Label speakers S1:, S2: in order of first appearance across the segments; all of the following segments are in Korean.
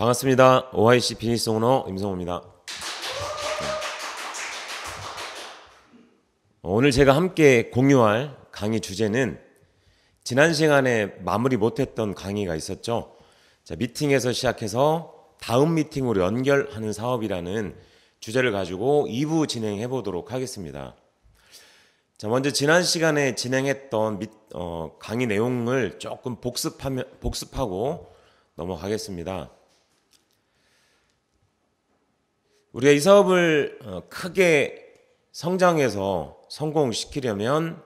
S1: 반갑습니다. OIC 비즈니스 오너 임성호입니다. 오늘 제가 함께 공유할 강의 주제는 지난 시간에 마무리 못했던 강의가 있었죠. 자, 미팅에서 시작해서 다음 미팅으로 연결하는 사업이라는 주제를 가지고 2부 진행해 보도록 하겠습니다. 자, 먼저 지난 시간에 진행했던 강의 내용을 조금 복습하고 넘어가겠습니다. 우리가 이 사업을 크게 성장해서 성공시키려면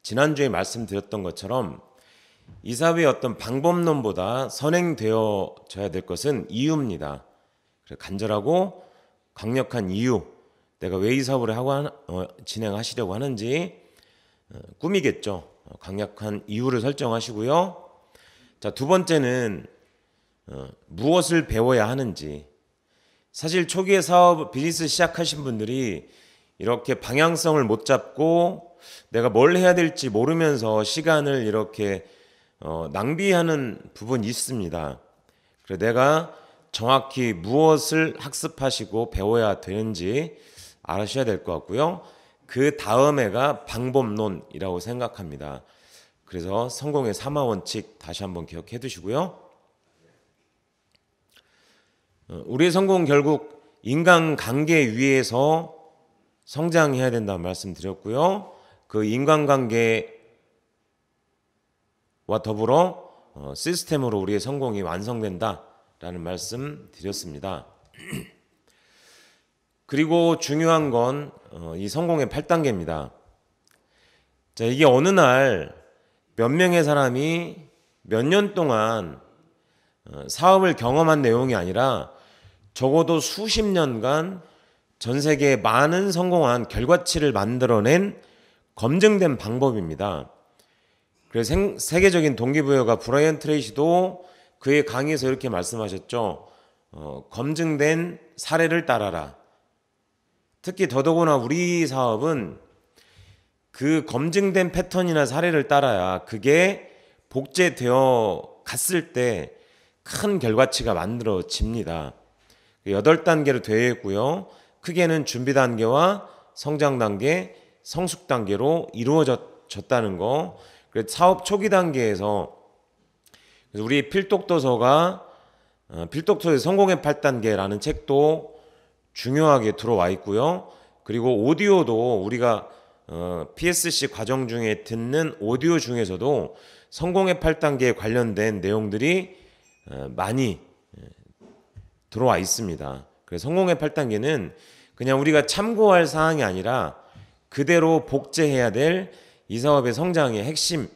S1: 지난주에 말씀드렸던 것처럼 이 사업의 어떤 방법론보다 선행되어져야 될 것은 이유입니다. 간절하고 강력한 이유, 내가 왜 이 사업을 진행하시려고 하는지 꿈이겠죠. 강력한 이유를 설정하시고요. 자, 두 번째는 무엇을 배워야 하는지. 사실 초기에 사업 비즈니스 시작하신 분들이 이렇게 방향성을 못 잡고 내가 뭘 해야 될지 모르면서 시간을 이렇게 낭비하는 부분이 있습니다. 그래서 내가 정확히 무엇을 학습하시고 배워야 되는지 알으셔야 될 것 같고요. 그 다음에가 방법론이라고 생각합니다. 그래서 성공의 3화 원칙 다시 한번 기억해 두시고요. 우리의 성공은 결국 인간관계 위에서 성장해야 된다는 말씀드렸고요. 그 인간관계와 더불어 시스템으로 우리의 성공이 완성된다라는 말씀 드렸습니다. 그리고 중요한 건 이 성공의 8단계입니다. 자, 이게 어느 날 몇 명의 사람이 몇 년 동안 사업을 경험한 내용이 아니라 적어도 수십 년간 전 세계에 많은 성공한 결과치를 만들어낸 검증된 방법입니다. 그래서 세계적인 동기부여가 브라이언 트레이시도 그의 강의에서 이렇게 말씀하셨죠. 검증된 사례를 따라라. 특히 더더구나 우리 사업은 그 검증된 패턴이나 사례를 따라야 그게 복제되어 갔을 때 큰 결과치가 만들어집니다. 8단계로 되어 있고요. 크게는 준비 단계와 성장 단계, 성숙 단계로 이루어졌다는 거. 그래서 사업 초기 단계에서 우리 필독도서가 필독도서의 성공의 8단계라는 책도 중요하게 들어와 있고요. 그리고 오디오도 우리가 PSC 과정 중에 듣는 오디오 중에서도 성공의 8단계에 관련된 내용들이 많이 들어와 있습니다. 그래서 성공의 8단계는 그냥 우리가 참고할 사항이 아니라 그대로 복제해야 될 이 사업의 성장의 핵심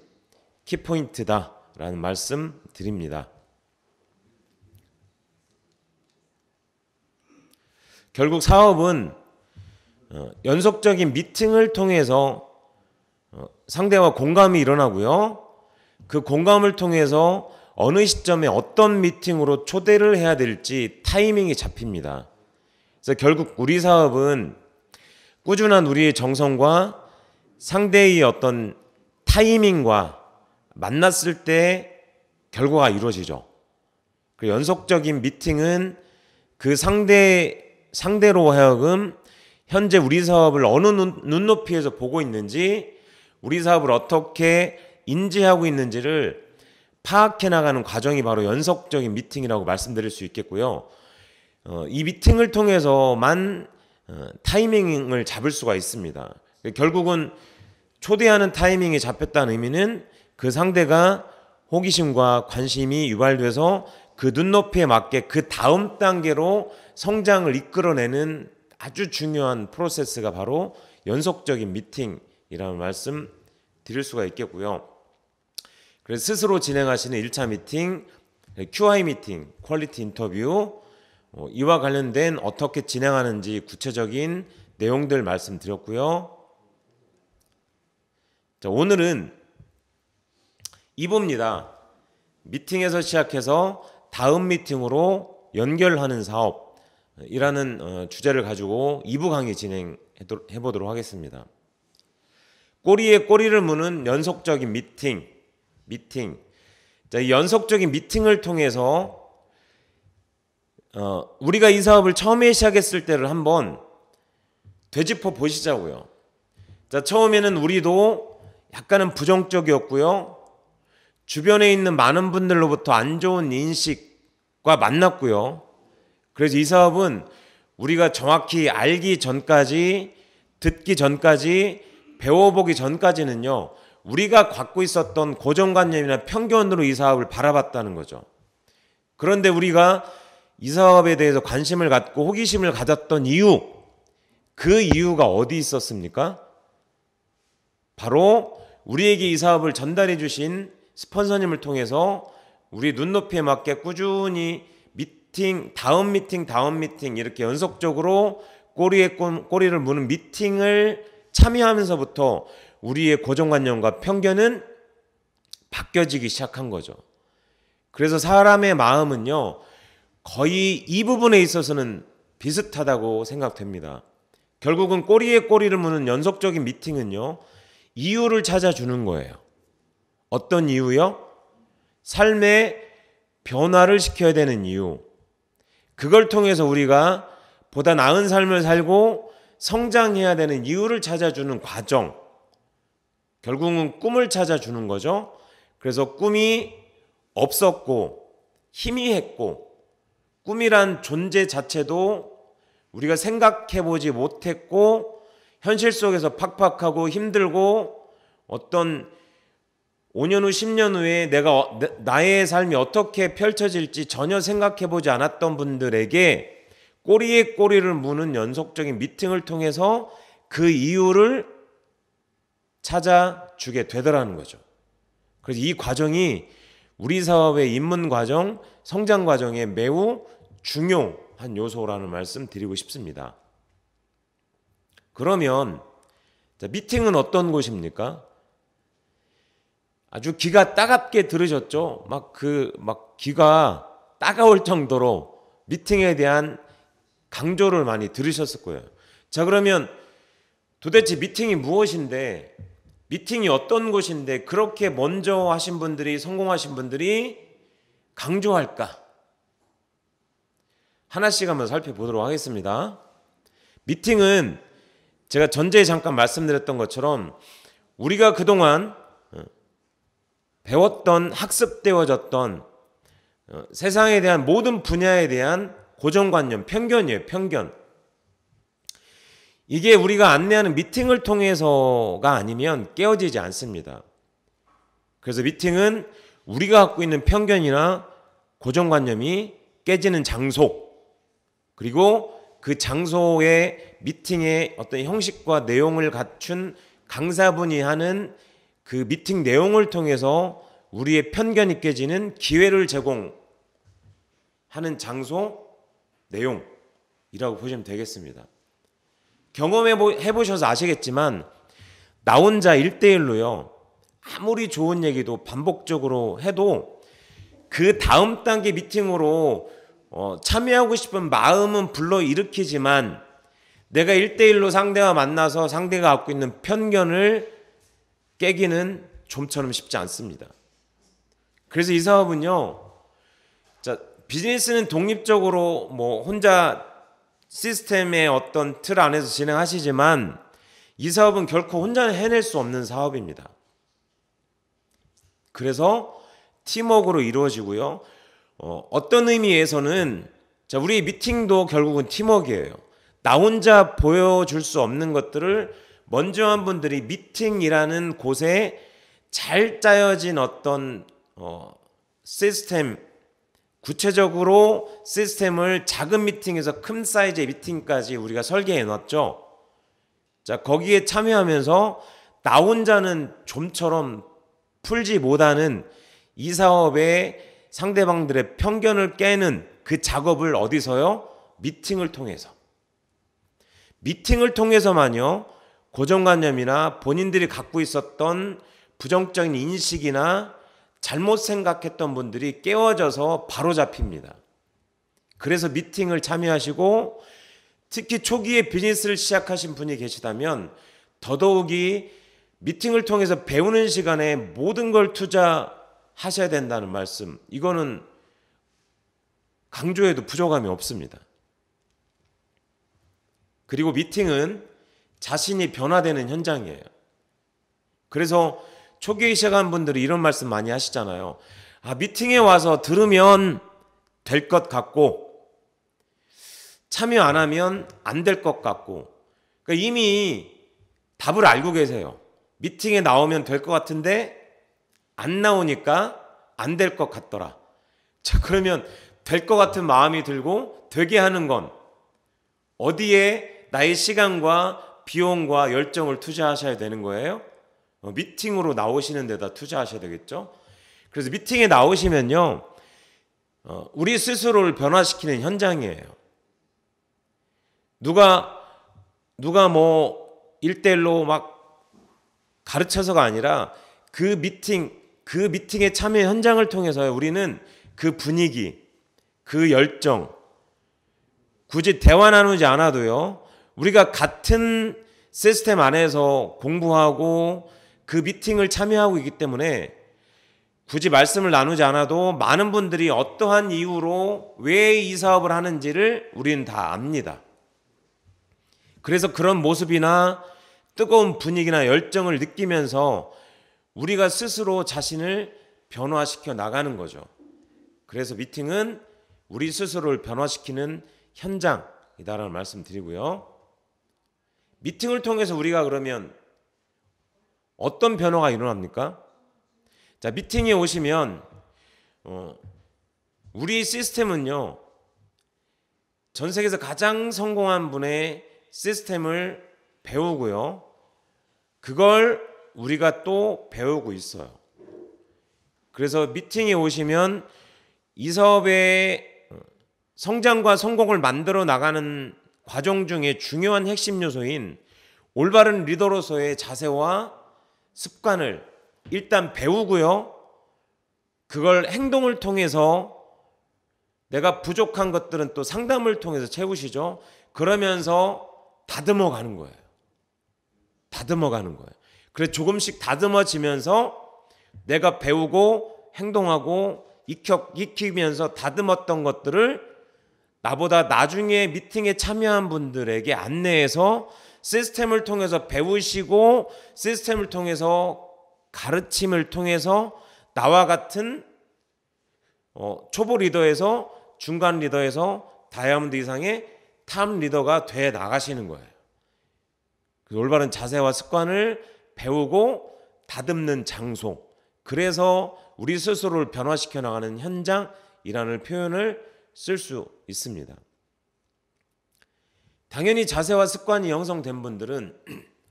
S1: 키포인트다라는 말씀 드립니다. 결국 사업은 연속적인 미팅을 통해서 상대와 공감이 일어나고요. 그 공감을 통해서 어느 시점에 어떤 미팅으로 초대를 해야 될지 타이밍이 잡힙니다. 그래서 결국 우리 사업은 꾸준한 우리의 정성과 상대의 어떤 타이밍과 만났을 때 결과가 이루어지죠. 그 연속적인 미팅은 그 상대로 하여금 현재 우리 사업을 어느 눈높이에서 보고 있는지, 우리 사업을 어떻게 인지하고 있는지를 파악해 나가는 과정이 바로 연속적인 미팅이라고 말씀드릴 수 있겠고요. 이 미팅을 통해서만 타이밍을 잡을 수가 있습니다. 결국은 초대하는 타이밍이 잡혔다는 의미는 그 상대가 호기심과 관심이 유발돼서 그 눈높이에 맞게 그 다음 단계로 성장을 이끌어내는 아주 중요한 프로세스가 바로 연속적인 미팅이라는 말씀 드릴 수가 있겠고요. 그래서 스스로 진행하시는 1차 미팅, QI 미팅, 퀄리티 인터뷰, 이와 관련된 어떻게 진행하는지 구체적인 내용들 말씀드렸고요. 자, 오늘은 2부입니다. 미팅에서 시작해서 다음 미팅으로 연결하는 사업이라는 주제를 가지고 2부 강의 진행해 보도록 하겠습니다. 꼬리에 꼬리를 무는 연속적인 미팅. 자, 이 연속적인 미팅을 통해서 우리가 이 사업을 처음에 시작했을 때를 한번 되짚어 보시자고요. 자, 처음에는 우리도 약간은 부정적이었고요. 주변에 있는 많은 분들로부터 안 좋은 인식과 만났고요. 그래서 이 사업은 우리가 정확히 알기 전까지, 듣기 전까지, 배워보기 전까지는요, 우리가 갖고 있었던 고정관념이나 편견으로 이 사업을 바라봤다는 거죠. 그런데 우리가 이 사업에 대해서 관심을 갖고 호기심을 가졌던 이유, 그 이유가 어디 있었습니까? 바로 우리에게 이 사업을 전달해 주신 스폰서님을 통해서 우리 눈높이에 맞게 꾸준히 다음 미팅 이렇게 연속적으로 꼬리를 무는 미팅을 참여하면서부터 우리의 고정관념과 편견은 바뀌어지기 시작한 거죠. 그래서 사람의 마음은요, 거의 이 부분에 있어서는 비슷하다고 생각됩니다. 결국은 꼬리를 무는 연속적인 미팅은요, 이유를 찾아주는 거예요. 어떤 이유요? 삶의 변화를 시켜야 되는 이유. 그걸 통해서 우리가 보다 나은 삶을 살고 성장해야 되는 이유를 찾아주는 과정. 결국은 꿈을 찾아주는 거죠. 그래서 꿈이 없었고 희미했고 꿈이란 존재 자체도 우리가 생각해보지 못했고 현실 속에서 팍팍하고 힘들고 어떤 5년 후 10년 후에 나의 삶이 어떻게 펼쳐질지 전혀 생각해보지 않았던 분들에게 꼬리에 꼬리를 무는 연속적인 미팅을 통해서 그 이유를 찾아주게 되더라는 거죠. 그래서 이 과정이 우리 사업의 입문 과정, 성장 과정에 매우 중요한 요소라는 말씀 드리고 싶습니다. 그러면 미팅은 어떤 곳입니까? 아주 귀가 따갑게 들으셨죠? 막 귀가 따가울 정도로 미팅에 대한 강조를 많이 들으셨을 거예요. 자, 그러면 도대체 미팅이 무엇인데, 미팅이 어떤 곳인데 그렇게 먼저 하신 분들이, 성공하신 분들이 강조할까? 하나씩 한번 살펴보도록 하겠습니다. 미팅은 제가 전제에 잠깐 말씀드렸던 것처럼 우리가 그동안 배웠던, 학습되어졌던 세상에 대한 모든 분야에 대한 고정관념, 편견이에요. 편견. 이게 우리가 안내하는 미팅을 통해서가 아니면 깨어지지 않습니다. 그래서 미팅은 우리가 갖고 있는 편견이나 고정관념이 깨지는 장소, 그리고 그 장소의 미팅의 어떤 형식과 내용을 갖춘 강사분이 하는 그 미팅 내용을 통해서 우리의 편견이 깨지는 기회를 제공하는 장소, 내용이라고 보시면 되겠습니다. 경험해보셔서 아시겠지만 나 혼자 1대1로요. 아무리 좋은 얘기도 반복적으로 해도 그 다음 단계 미팅으로 참여하고 싶은 마음은 불러일으키지만 내가 1대1로 상대와 만나서 상대가 갖고 있는 편견을 깨기는 좀처럼 쉽지 않습니다. 그래서 이 사업은요, 비즈니스는 독립적으로 혼자 시스템의 어떤 틀 안에서 진행하시지만 이 사업은 결코 혼자 해낼 수 없는 사업입니다. 그래서 팀워크로 이루어지고요. 어떤 의미에서는 우리 미팅도 결국은 팀워크예요. 나 혼자 보여줄 수 없는 것들을 먼저 한 분들이 미팅이라는 곳에 잘 짜여진 어떤 시스템, 구체적으로 시스템을 작은 미팅에서 큰 사이즈의 미팅까지 우리가 설계해 놨죠. 자, 거기에 참여하면서 나 혼자는 좀처럼 풀지 못하는 이 사업의 상대방들의 편견을 깨는 그 작업을 어디서요? 미팅을 통해서. 미팅을 통해서만요, 고정관념이나 본인들이 갖고 있었던 부정적인 인식이나 잘못 생각했던 분들이 깨워져서 바로 잡힙니다. 그래서 미팅을 참여하시고 특히 초기에 비즈니스를 시작하신 분이 계시다면 더더욱이 미팅을 통해서 배우는 시간에 모든 걸 투자하셔야 된다는 말씀, 이거는 강조해도 부족함이 없습니다. 그리고 미팅은 자신이 변화되는 현장이에요. 그래서 초기에 시작한 분들이 이런 말씀 많이 하시잖아요. 미팅에 와서 들으면 될 것 같고 참여 안 하면 안 될 것 같고, 그러니까 이미 답을 알고 계세요. 미팅에 나오면 될 것 같은데 안 나오니까 안 될 것 같더라. 자, 그러면 될 것 같은 마음이 들고 되게 하는 건 어디에 나의 시간과 비용과 열정을 투자하셔야 되는 거예요? 미팅으로 나오시는 데다 투자하셔야 되겠죠? 그래서 미팅에 나오시면요, 우리 스스로를 변화시키는 현장이에요. 누가 뭐 1대1로 막 가르쳐서가 아니라 그 미팅의 참여 현장을 통해서 우리는 그 분위기, 그 열정, 굳이 대화 나누지 않아도요, 우리가 같은 시스템 안에서 공부하고 그 미팅을 참여하고 있기 때문에 굳이 말씀을 나누지 않아도 많은 분들이 어떠한 이유로 왜 이 사업을 하는지를 우리는 다 압니다. 그래서 그런 모습이나 뜨거운 분위기나 열정을 느끼면서 우리가 스스로 자신을 변화시켜 나가는 거죠. 그래서 미팅은 우리 스스로를 변화시키는 현장이다라는 말씀 드리고요. 미팅을 통해서 우리가 그러면 어떤 변화가 일어납니까? 자, 미팅에 오시면 우리 시스템은요, 전 세계에서 가장 성공한 분의 시스템을 배우고요, 그걸 우리가 또 배우고 있어요. 그래서 미팅에 오시면 이 사업의 성장과 성공을 만들어 나가는 과정 중에 중요한 핵심 요소인 올바른 리더로서의 자세와 습관을 일단 배우고요, 그걸 행동을 통해서 내가 부족한 것들은 또 상담을 통해서 채우시죠. 그러면서 다듬어 가는 거예요. 다듬어 가는 거예요. 그래서 조금씩 다듬어지면서 내가 배우고 행동하고 익히면서 다듬었던 것들을 나보다 나중에 미팅에 참여한 분들에게 안내해서 시스템을 통해서 배우시고 시스템을 통해서 가르침을 통해서 나와 같은 초보 리더에서 중간 리더에서 다이아몬드 이상의 탑 리더가 돼 나가시는 거예요. 올바른 자세와 습관을 배우고 다듬는 장소, 그래서 우리 스스로를 변화시켜 나가는 현장이라는 표현을 쓸 수 있습니다. 당연히 자세와 습관이 형성된 분들은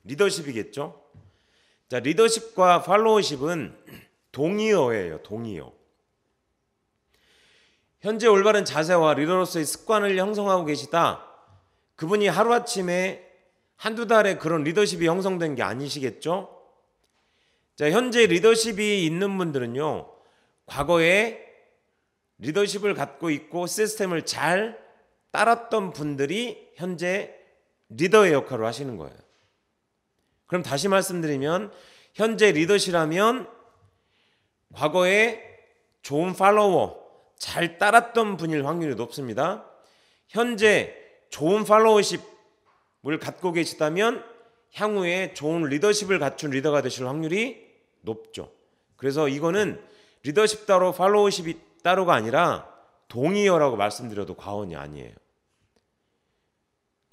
S1: 리더십이겠죠. 자, 리더십과 팔로워십은 동의어예요. 동의어. 현재 올바른 자세와 리더로서의 습관을 형성하고 계시다. 그분이 하루아침에 한두 달에 그런 리더십이 형성된 게 아니시겠죠? 자, 현재 리더십이 있는 분들은요, 과거에 리더십을 갖고 있고 시스템을 잘 따랐던 분들이 현재 리더의 역할을 하시는 거예요. 그럼 다시 말씀드리면 현재 리더시라면 과거에 좋은 팔로워, 잘 따랐던 분일 확률이 높습니다. 현재 좋은 팔로워십을 갖고 계시다면 향후에 좋은 리더십을 갖춘 리더가 되실 확률이 높죠. 그래서 이거는 리더십 따로 팔로워십이 따로가 아니라 동의어라고 말씀드려도 과언이 아니에요.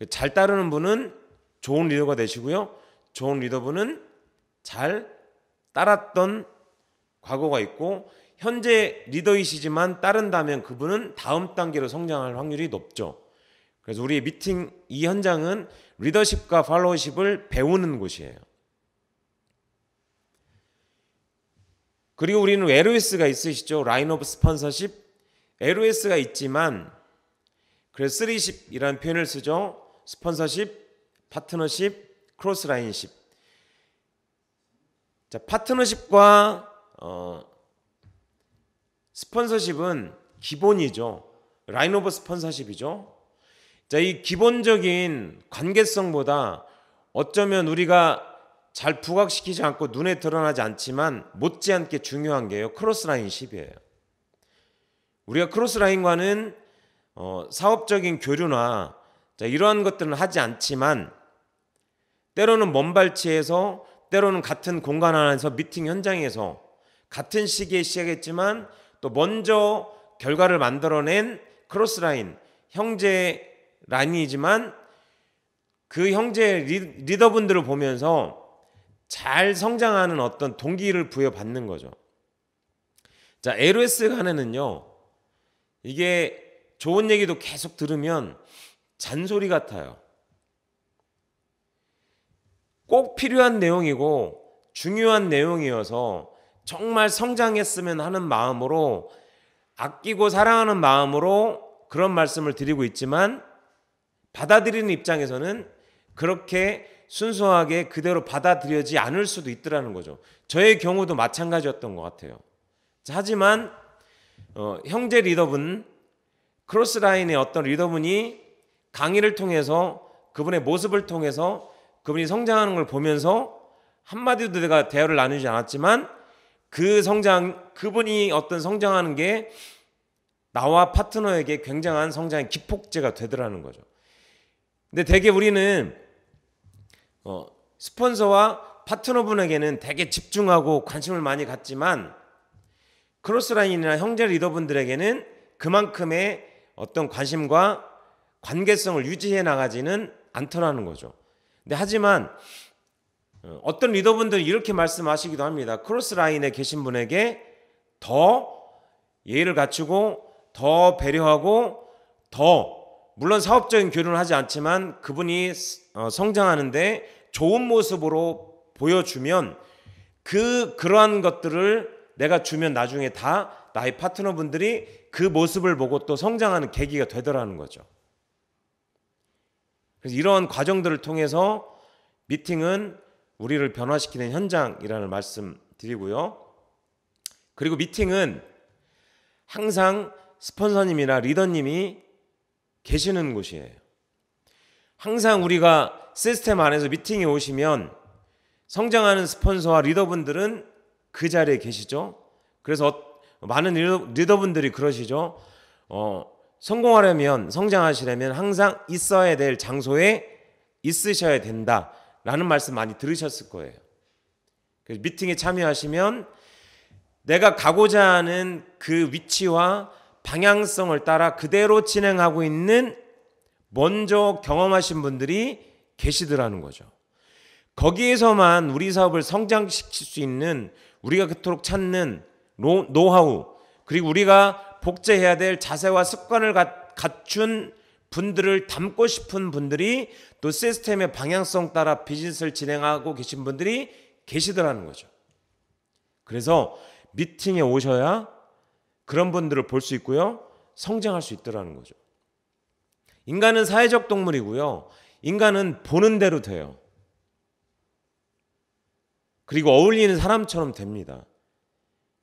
S1: 잘 따르는 분은 좋은 리더가 되시고요, 좋은 리더분은 잘 따랐던 과거가 있고 현재 리더이시지만 따른다면 그분은 다음 단계로 성장할 확률이 높죠. 그래서 우리의 미팅 이 현장은 리더십과 팔로워십을 배우는 곳이에요. 그리고 우리는 LOS가 있으시죠. 라인 오브 스폰서십. LOS가 있지만 그래서 3십이라는 표현을 쓰죠. 스폰서십, 파트너십, 크로스 라인십. 자, 파트너십과 스폰서십은 기본이죠. 라인 오브 스폰서십이죠. 자, 이 기본적인 관계성보다 어쩌면 우리가 잘 부각시키지 않고 눈에 드러나지 않지만 못지않게 중요한 게요, 크로스라인십이에요. 우리가 크로스라인과는 사업적인 교류나 이러한 것들은 하지 않지만 때로는 먼발치에서 때로는 같은 공간 안에서 미팅 현장에서 같은 시기에 시작했지만 또 먼저 결과를 만들어낸 크로스라인 형제 라인이지만 그 형제 리더분들을 보면서 잘 성장하는 어떤 동기를 부여받는 거죠. 자, LOS 간에는요, 이게 좋은 얘기도 계속 들으면 잔소리 같아요. 꼭 필요한 내용이고 중요한 내용이어서 정말 성장했으면 하는 마음으로, 아끼고 사랑하는 마음으로 그런 말씀을 드리고 있지만 받아들이는 입장에서는 그렇게 순수하게 그대로 받아들여지지 않을 수도 있더라는 거죠. 저의 경우도 마찬가지였던 것 같아요. 하지만 형제 리더분, 크로스라인의 어떤 리더분이 강의를 통해서 그분의 모습을 통해서 그분이 성장하는 걸 보면서 한마디도 내가 대화를 나누지 않았지만 그분이 어떤 성장하는 게 나와 파트너에게 굉장한 성장의 기폭제가 되더라는 거죠. 근데 대개 우리는 스폰서와 파트너분에게는 되게 집중하고 관심을 많이 갖지만 크로스라인이나 형제 리더분들에게는 그만큼의 어떤 관심과 관계성을 유지해 나가지는 않더라는 거죠. 근데 하지만 어떤 리더분들이 이렇게 말씀하시기도 합니다. 크로스라인에 계신 분에게 더 예의를 갖추고 더 배려하고 더, 물론 사업적인 교류는 하지 않지만 그분이 성장하는데 좋은 모습으로 보여주면 그러한 것들을 내가 주면 나중에 다 나의 파트너분들이 그 모습을 보고 또 성장하는 계기가 되더라는 거죠. 그래서 이러한 과정들을 통해서 미팅은 우리를 변화시키는 현장이라는 말씀 드리고요. 그리고 미팅은 항상 스폰서님이나 리더님이 계시는 곳이에요. 항상 우리가 시스템 안에서 미팅에 오시면 성장하는 스폰서와 리더분들은 그 자리에 계시죠. 그래서 많은 리더분들이 그러시죠. 성공하려면, 성장하시려면 항상 있어야 될 장소에 있으셔야 된다라는 말씀 많이 들으셨을 거예요. 그래서 미팅에 참여하시면 내가 가고자 하는 그 위치와 방향성을 따라 그대로 진행하고 있는 먼저 경험하신 분들이 계시더라는 거죠. 거기에서만 우리 사업을 성장시킬 수 있는, 우리가 그토록 찾는 노하우, 그리고 우리가 복제해야 될 자세와 습관을 갖춘 분들을 담고 싶은 분들이 또 시스템의 방향성 따라 비즈니스를 진행하고 계신 분들이 계시더라는 거죠. 그래서 미팅에 오셔야 그런 분들을 볼 수 있고요, 성장할 수 있더라는 거죠. 인간은 사회적 동물이고요, 인간은 보는 대로 돼요. 그리고 어울리는 사람처럼 됩니다.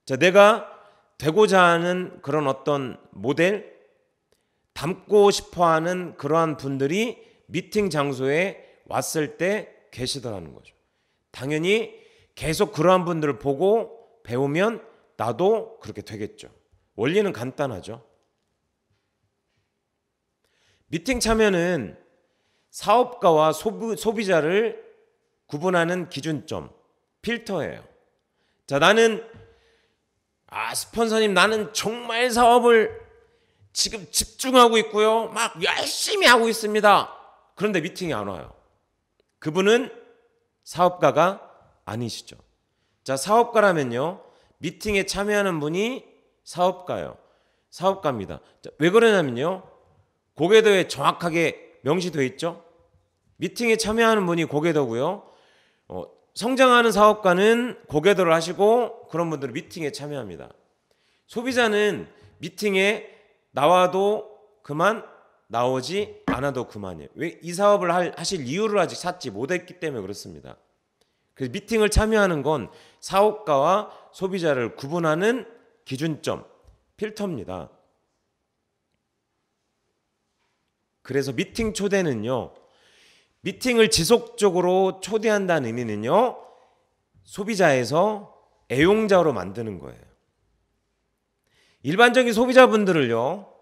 S1: 자, 내가 되고자 하는 그런 어떤 모델, 닮고 싶어하는 그러한 분들이 미팅 장소에 왔을 때 계시더라는 거죠. 당연히 계속 그러한 분들을 보고 배우면 나도 그렇게 되겠죠. 원리는 간단하죠. 미팅 참여는 사업가와 소비자를 구분하는 기준점, 필터예요. 자, 스폰서님, 나는 정말 사업을 지금 집중하고 있고요, 막 열심히 하고 있습니다. 그런데 미팅에 안 와요. 그분은 사업가가 아니시죠. 자, 사업가라면요, 미팅에 참여하는 분이 사업가입니다. 자, 왜 그러냐면요, 고개도에 정확하게 명시되어 있죠. 미팅에 참여하는 분이 고개도고요, 성장하는 사업가는 고개도를 하시고 그런 분들은 미팅에 참여합니다. 소비자는 미팅에 나와도 그만, 나오지 않아도 그만이에요. 왜? 이 사업을 하실 이유를 아직 찾지 못했기 때문에 그렇습니다. 그래서 미팅을 참여하는 건 사업가와 소비자를 구분하는 기준점, 필터입니다. 그래서 미팅 초대는요, 미팅을 지속적으로 초대한다는 의미는요, 소비자에서 애용자로 만드는 거예요. 일반적인 소비자분들을요,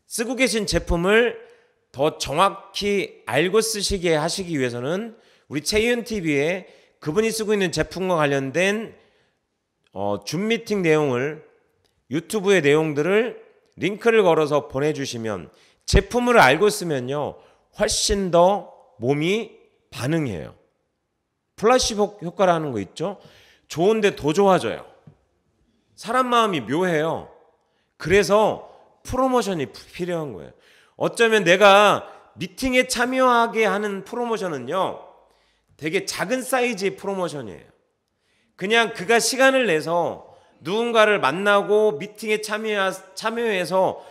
S1: 쓰고 계신 제품을 더 정확히 알고 쓰시게 하시기 위해서는 우리 채이은 TV에 그분이 쓰고 있는 제품과 관련된 줌 미팅 내용을, 유튜브의 내용들을 링크를 걸어서 보내주시면, 제품을 알고 쓰면요 훨씬 더 몸이 반응해요. 플라시보 효과라는 거 있죠. 좋은데 더 좋아져요. 사람 마음이 묘해요. 그래서 프로모션이 필요한 거예요. 어쩌면 내가 미팅에 참여하게 하는 프로모션은요 되게 작은 사이즈의 프로모션이에요. 그냥 그가 시간을 내서 누군가를 만나고 미팅에 참여해서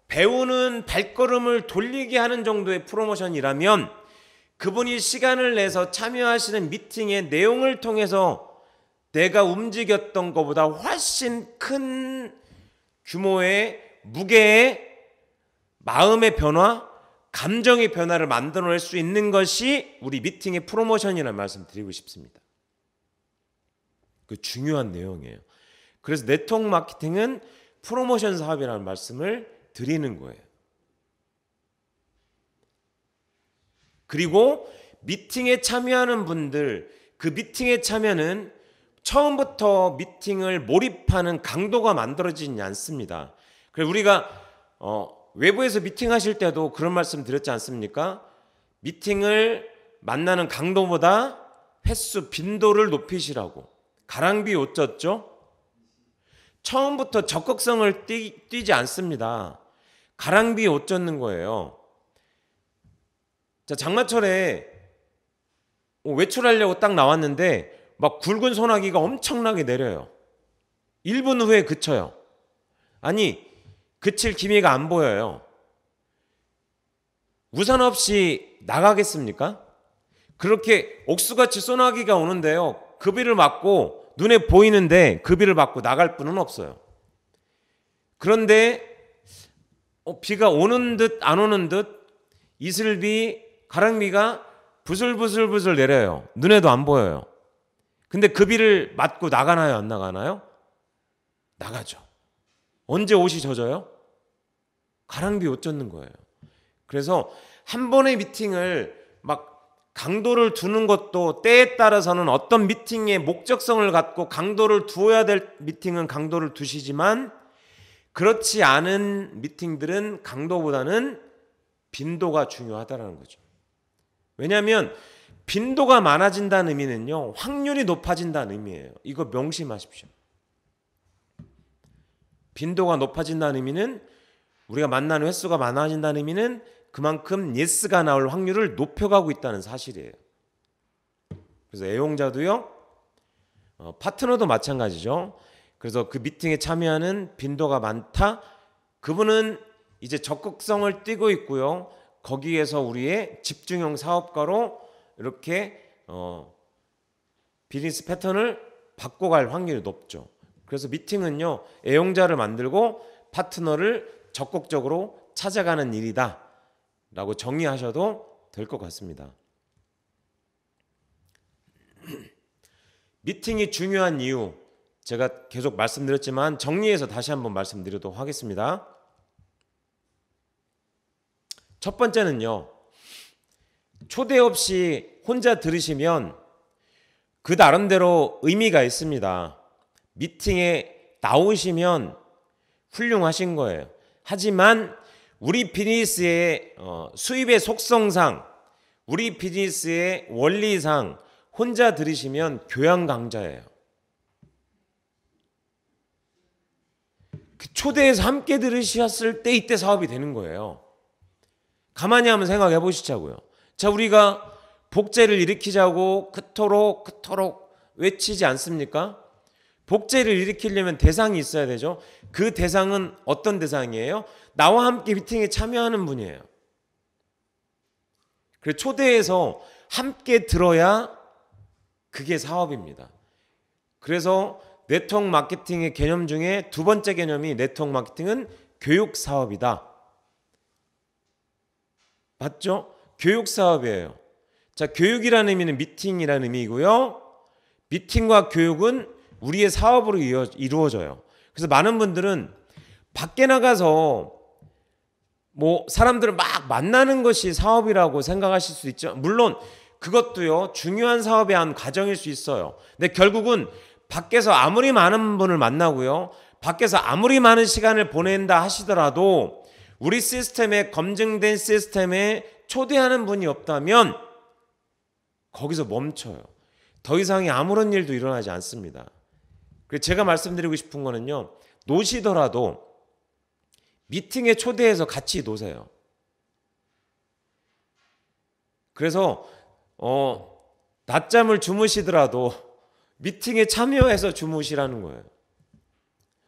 S1: 배우는 발걸음을 돌리게 하는 정도의 프로모션이라면, 그분이 시간을 내서 참여하시는 미팅의 내용을 통해서 내가 움직였던 것보다 훨씬 큰 규모의 무게의 마음의 변화, 감정의 변화를 만들어낼 수 있는 것이 우리 미팅의 프로모션이라는 말씀 드리고 싶습니다. 그 중요한 내용이에요. 그래서 네트워크 마케팅은 프로모션 사업이라는 말씀을 드리는 거예요. 그리고 미팅에 참여하는 분들, 그 미팅에 참여는 처음부터 미팅을 몰입하는 강도가 만들어지지 않습니다. 그래서 우리가 외부에서 미팅하실 때도 그런 말씀 드렸지 않습니까? 미팅을 만나는 강도보다 횟수, 빈도를 높이시라고. 가랑비 옷 젖죠? 처음부터 적극성을 띄지 않습니다. 가랑비 옷 젖는 거예요. 자, 장마철에 외출하려고 딱 나왔는데 막 굵은 소나기가 엄청나게 내려요. 1분 후에 그쳐요. 아니, 그칠 기미가 안 보여요. 우산 없이 나가겠습니까? 그렇게 옥수같이 소나기가 오는데요, 그 비를 맞고 눈에 보이는데 그 비를 맞고 나갈 분은 없어요. 그런데 비가 오는 듯 안 오는 듯 이슬비, 가랑비가 부슬부슬부슬 내려요. 눈에도 안 보여요. 근데 그 비를 맞고 나가나요, 안 나가나요? 나가죠. 언제 옷이 젖어요? 가랑비 옷 젖는 거예요. 그래서 한 번의 미팅을 막 강도를 두는 것도 때에 따라서는 어떤 미팅의 목적성을 갖고 강도를 두어야 될 미팅은 강도를 두시지만, 그렇지 않은 미팅들은 강도보다는 빈도가 중요하다는 거죠. 왜냐하면 빈도가 많아진다는 의미는요, 확률이 높아진다는 의미예요. 이거 명심하십시오. 빈도가 높아진다는 의미는, 우리가 만나는 횟수가 많아진다는 의미는 그만큼 예스가 나올 확률을 높여가고 있다는 사실이에요. 그래서 애용자도요, 파트너도 마찬가지죠. 그래서 그 미팅에 참여하는 빈도가 많다, 그분은 이제 적극성을 띠고 있고요, 거기에서 우리의 집중형 사업가로 이렇게 비즈니스 패턴을 바꿔갈 확률이 높죠. 그래서 미팅은요, 애용자를 만들고 파트너를 적극적으로 찾아가는 일이다 라고 정리하셔도 될 것 같습니다. 미팅이 중요한 이유, 제가 계속 말씀드렸지만 정리해서 다시 한번 말씀드리도록 하겠습니다. 첫 번째는요, 초대 없이 혼자 들으시면 그 나름대로 의미가 있습니다. 미팅에 나오시면 훌륭하신 거예요. 하지만 우리 비즈니스의 수입의 속성상, 우리 비즈니스의 원리상 혼자 들으시면 교양 강좌예요. 그 초대해서 함께 들으셨을 때 이때 사업이 되는 거예요. 가만히 한번 생각해 보시자고요. 자, 우리가 복제를 일으키자고 그토록 외치지 않습니까? 복제를 일으키려면 대상이 있어야 되죠. 그 대상은 어떤 대상이에요? 나와 함께 미팅에 참여하는 분이에요. 그래서 초대해서 함께 들어야 그게 사업입니다. 그래서 네트워크 마케팅의 개념 중에 두 번째 개념이, 네트워크 마케팅은 교육 사업이다. 맞죠? 교육 사업이에요. 자, 교육이라는 의미는 미팅이라는 의미이고요, 미팅과 교육은 우리의 사업으로 이루어져요. 그래서 많은 분들은 밖에 나가서 뭐 사람들을 막 만나는 것이 사업이라고 생각하실 수 있죠. 물론 그것도요 중요한 사업의 한 과정일 수 있어요. 근데 결국은 밖에서 아무리 많은 분을 만나고요, 밖에서 아무리 많은 시간을 보낸다 하시더라도 우리 시스템에, 검증된 시스템에 초대하는 분이 없다면 거기서 멈춰요. 더 이상의 아무런 일도 일어나지 않습니다. 그래서 제가 말씀드리고 싶은 거는요, 노시더라도 미팅에 초대해서 같이 노세요. 그래서 낮잠을 주무시더라도 미팅에 참여해서 주무시라는 거예요.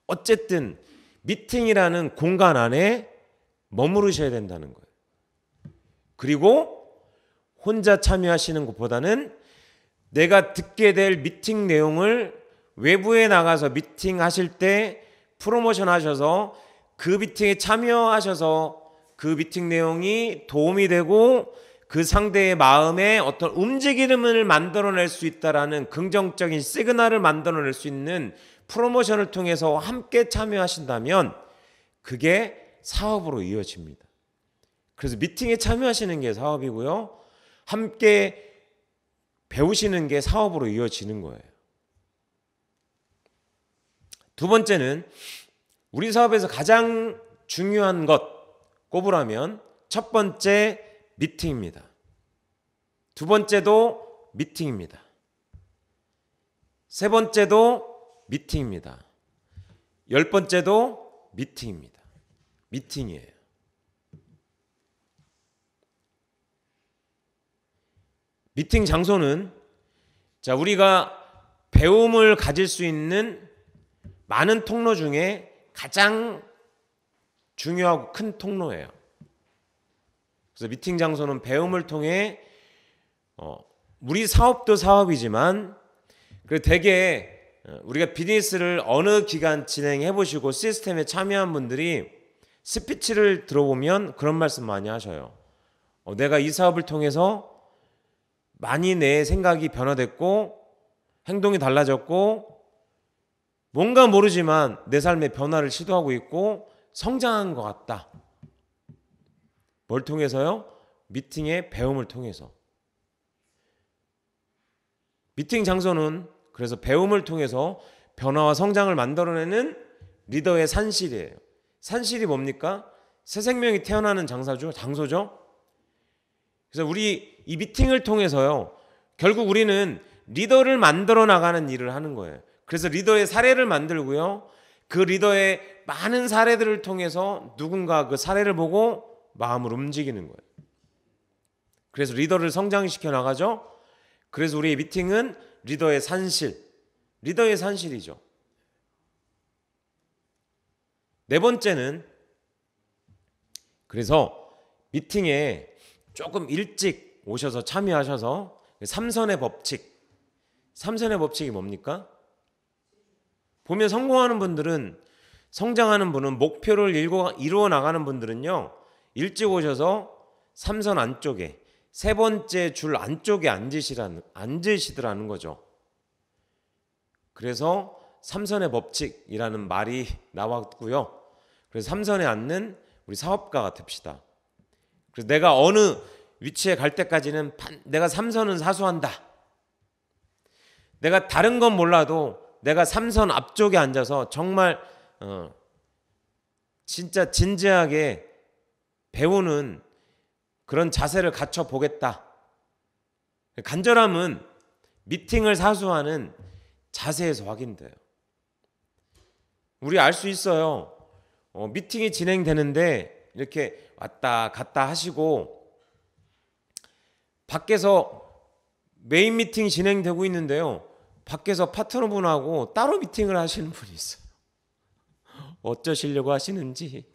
S1: 어쨌든 미팅이라는 공간 안에 머무르셔야 된다는 거예요. 그리고 혼자 참여하시는 것보다는 내가 듣게 될 미팅 내용을 외부에 나가서 미팅하실 때 프로모션 하셔서 그 미팅에 참여하셔서 그 미팅 내용이 도움이 되고 그 상대의 마음에 어떤 움직임을 만들어낼 수 있다라는 긍정적인 시그널을 만들어낼 수 있는 프로모션을 통해서 함께 참여하신다면 그게 사업으로 이어집니다. 그래서 미팅에 참여하시는 게 사업이고요, 함께 배우시는 게 사업으로 이어지는 거예요. 두 번째는 우리 사업에서 가장 중요한 것 꼽으라면 첫 번째 미팅입니다. 두 번째도 미팅입니다. 세 번째도 미팅입니다. 10번째도 미팅입니다. 미팅이에요. 미팅 장소는 자, 우리가 배움을 가질 수 있는 많은 통로 중에 가장 중요하고 큰 통로예요. 그래서 미팅 장소는 배움을 통해 우리 사업도 사업이지만 그리고 되게 우리가 비즈니스를 어느 기간 진행해 보시고 시스템에 참여한 분들이 스피치를 들어보면 그런 말씀 많이 하셔요. 내가 이 사업을 통해서 많이 내 생각이 변화됐고 행동이 달라졌고 뭔가 모르지만 내 삶의 변화를 시도하고 있고 성장한 것 같다. 뭘 통해서요? 미팅의 배움을 통해서. 미팅 장소는 그래서 배움을 통해서 변화와 성장을 만들어내는 리더의 산실이에요. 산실이 뭡니까? 새 생명이 태어나는 장소죠. 그래서 우리 이 미팅을 통해서요, 결국 우리는 리더를 만들어 나가는 일을 하는 거예요. 그래서 리더의 사례를 만들고요, 그 리더의 많은 사례들을 통해서 누군가 그 사례를 보고 마음을 움직이는 거예요. 그래서 리더를 성장시켜 나가죠. 그래서 우리의 미팅은 리더의 산실이죠. 네 번째는 그래서 미팅에 조금 일찍 오셔서 참여하셔서 삼선의 법칙이 뭡니까? 보면 성공하는 분들은, 성장하는 분은, 목표를 이루어 나가는 분들은요, 일찍 오셔서 삼선 안쪽에 세 번째 줄 안쪽에 앉으시더라는 거죠. 그래서 삼선의 법칙이라는 말이 나왔고요. 그래서 삼선에 앉는 우리 사업가가 됩시다. 그래서 내가 어느 위치에 갈 때까지는 내가 삼선은 사수한다. 내가 다른 건 몰라도 내가 삼선 앞쪽에 앉아서 정말 진짜 진지하게 배우는 그런 자세를 갖춰 보겠다. 간절함은 미팅을 사수하는 자세에서 확인돼요. 우리 알 수 있어요. 미팅이 진행되는데 이렇게 왔다 갔다 하시고 밖에서 메인 미팅이 진행되고 있는데요, 밖에서 파트너분하고 따로 미팅을 하시는 분이 있어요. 어쩌시려고 하시는지.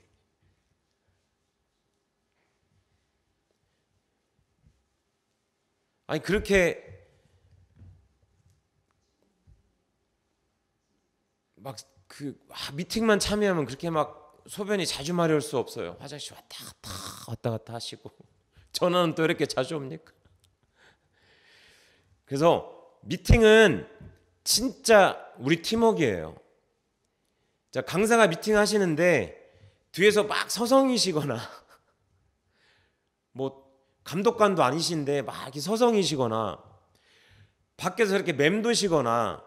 S1: 아니 그렇게 막 미팅만 참여하면 그렇게 막 소변이 자주 마려울 수 없어요. 화장실 왔다 갔다 하시고. 전화는 또 이렇게 자주 옵니까? 그래서 미팅은 진짜 우리 팀워크예요. 자, 강사가 미팅 하시는데 뒤에서 막 서성이시거나 뭐 감독관도 아니신데 막 이렇게 서성이시거나 밖에서 이렇게 맴도시거나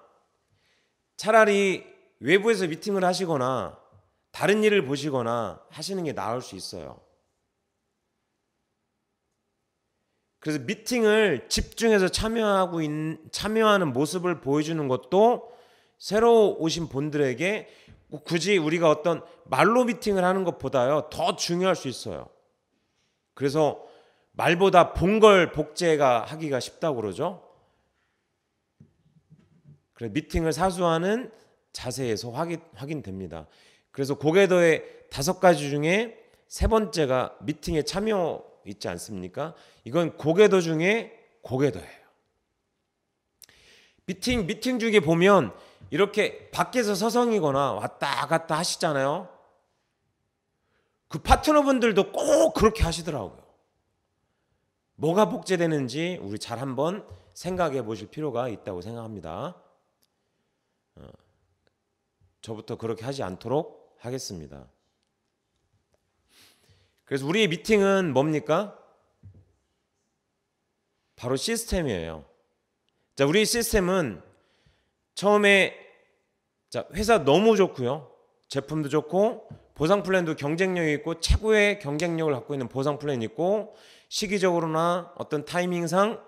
S1: 차라리 외부에서 미팅을 하시거나 다른 일을 보시거나 하시는 게 나을 수 있어요. 그래서 미팅을 집중해서 참여하는 모습을 보여주는 것도 새로 오신 분들에게 굳이 우리가 어떤 말로 미팅을 하는 것보다요 더 중요할 수 있어요. 그래서 말보다 본걸 복제가 하기가 쉽다고 그러죠. 그래서 미팅을 사수하는 자세에서 확인됩니다. 그래서 고개도의 5가지 중에 3번째가 미팅에 참여 있지 않습니까? 이건 고개도 중에 고개도예요. 미팅 중에 보면 이렇게 밖에서 서성이거나 왔다 갔다 하시잖아요. 그 파트너분들도 꼭 그렇게 하시더라고요. 뭐가 복제되는지 우리 잘 한번 생각해 보실 필요가 있다고 생각합니다. 저부터 그렇게 하지 않도록 하겠습니다. 그래서 우리의 미팅은 뭡니까? 바로 시스템이에요. 자, 우리 시스템은 처음에 회사 너무 좋고요. 제품도 좋고 보상 플랜도 경쟁력이 있고 최고의 경쟁력을 갖고 있는 보상 플랜이 있고 시기적으로나 어떤 타이밍상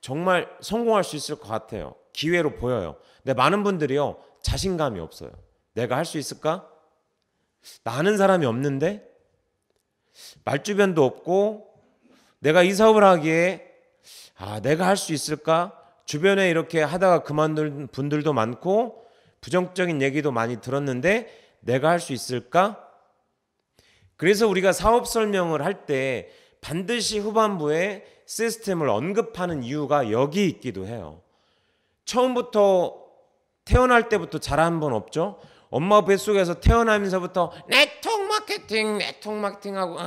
S1: 정말 성공할 수 있을 것 같아요. 기회로 보여요. 근데 많은 분들이요 자신감이 없어요. 내가 할 수 있을까? 나 아는 사람이 없는데 말주변도 없고 내가 이 사업을 하기에 내가 할 수 있을까? 주변에 이렇게 하다가 그만둔 분들도 많고 부정적인 얘기도 많이 들었는데 내가 할 수 있을까? 그래서 우리가 사업 설명을 할 때 반드시 후반부에 시스템을 언급하는 이유가 여기 있기도 해요. 처음부터 태어날 때부터 잘하는 분 없죠? 엄마 뱃속에서 태어나면서부터 네트워크 마케팅하고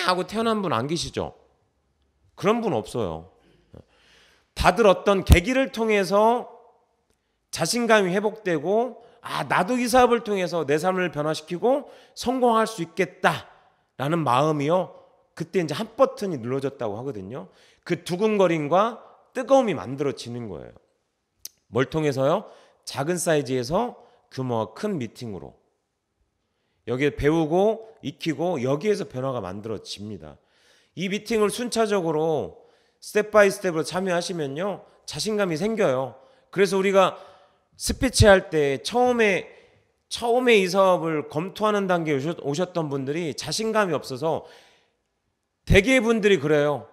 S1: 하고 태어난 분 안 계시죠? 그런 분 없어요. 다들 어떤 계기를 통해서 자신감이 회복되고 나도 이 사업을 통해서 내 삶을 변화시키고 성공할 수 있겠다라는 마음이요. 그때 이제 한 버튼이 눌러졌다고 하거든요. 그 두근거림과 뜨거움이 만들어지는 거예요. 뭘 통해서요? 작은 사이즈에서 규모가 큰 미팅으로 여기에 배우고 익히고 여기에서 변화가 만들어집니다. 이 미팅을 순차적으로 스텝 바이 스텝으로 참여하시면요 자신감이 생겨요. 그래서 우리가 스피치 할 때 처음에 이 사업을 검토하는 단계에 오셨던 분들이 자신감이 없어서 대개 분들이 그래요.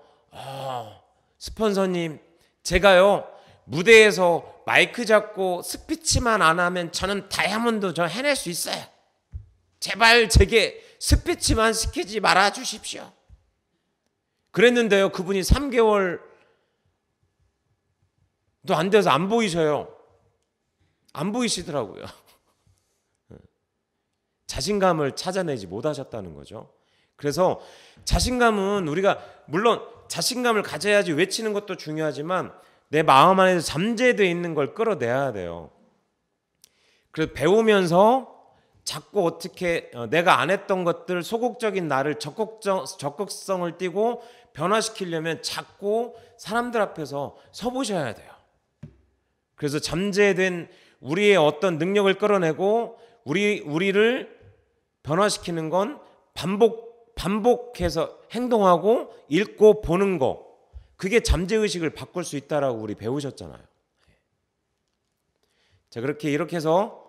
S1: 스폰서님 제가요 무대에서 마이크 잡고 스피치만 안 하면 저는 다이아몬드 저 해낼 수 있어요. 제발 제게 스피치만 시키지 말아 주십시오. 그랬는데요 그분이 3개월도 안 돼서 안 보이셔요. 안 보이시더라고요. 자신감을 찾아내지 못하셨다는 거죠. 그래서 자신감은 우리가 물론 자신감을 가져야지 외치는 것도 중요하지만 내 마음 안에서 잠재되어 있는 걸 끌어내야 돼요. 그래서 배우면서 자꾸 어떻게 내가 안 했던 것들 소극적인 나를 적극성을 띠고 변화시키려면 자꾸 사람들 앞에서 서보셔야 돼요. 그래서 잠재된 우리의 어떤 능력을 끌어내고 우리를 변화시키는 건 반복해서 행동하고 읽고 보는 거 그게 잠재의식을 바꿀 수 있다라고 우리 배우셨잖아요. 자 이렇게 해서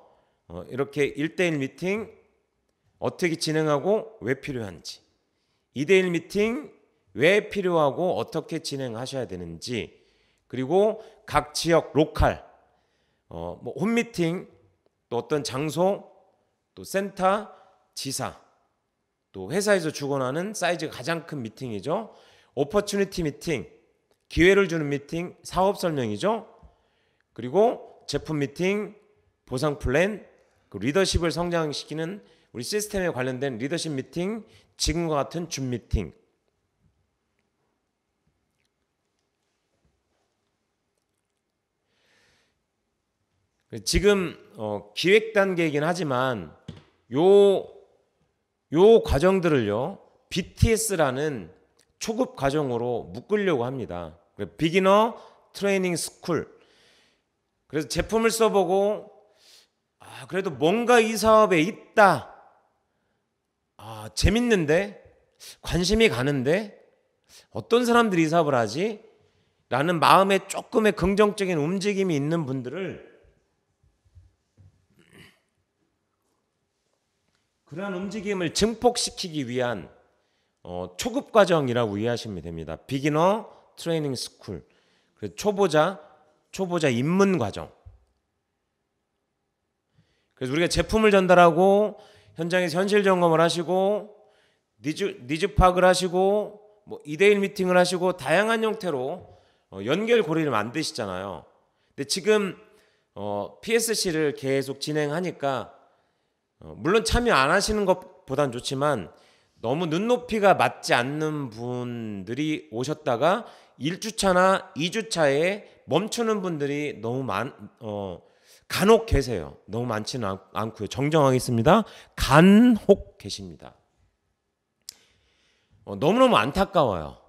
S1: 이렇게 1대1 미팅 어떻게 진행하고 왜 필요한지 2대1 미팅 왜 필요하고 어떻게 진행하셔야 되는지 그리고 각 지역 로컬 홈미팅 또 어떤 장소 또 센터 지사 또 회사에서 주관하는 사이즈가 가장 큰 미팅이죠. 오퍼튜니티 미팅 기회를 주는 미팅 사업 설명이죠. 그리고 제품 미팅 보상 플랜 리더십을 성장시키는 우리 시스템에 관련된 리더십 미팅 지금과 같은 줌 미팅 지금 기획 단계이긴 하지만 요 과정들을요 BTS라는 초급 과정으로 묶으려고 합니다. 비기너 트레이닝 스쿨. 그래서 제품을 써보고 그래도 뭔가 이 사업에 있다. 재밌는데? 관심이 가는데? 어떤 사람들이 이 사업을 하지? 라는 마음에 조금의 긍정적인 움직임이 있는 분들을 그러한 움직임을 증폭시키기 위한 초급 과정이라고 이해하시면 됩니다. 비기너 트레이닝 스쿨. 그래서 초보자 입문 과정. 그래서 우리가 제품을 전달하고 현장에서 현실 점검을 하시고 니즈 파악을 하시고 뭐 2대1 미팅을 하시고 다양한 형태로 연결 고리를 만드시잖아요. 근데 지금 PSC를 계속 진행하니까 물론 참여 안 하시는 것보단 좋지만 너무 눈높이가 맞지 않는 분들이 오셨다가 1주차나 2주차에 멈추는 분들이 너무 간혹 계세요. 너무 많지는 않고요. 정정하겠습니다. 간혹 계십니다. 너무너무 안타까워요.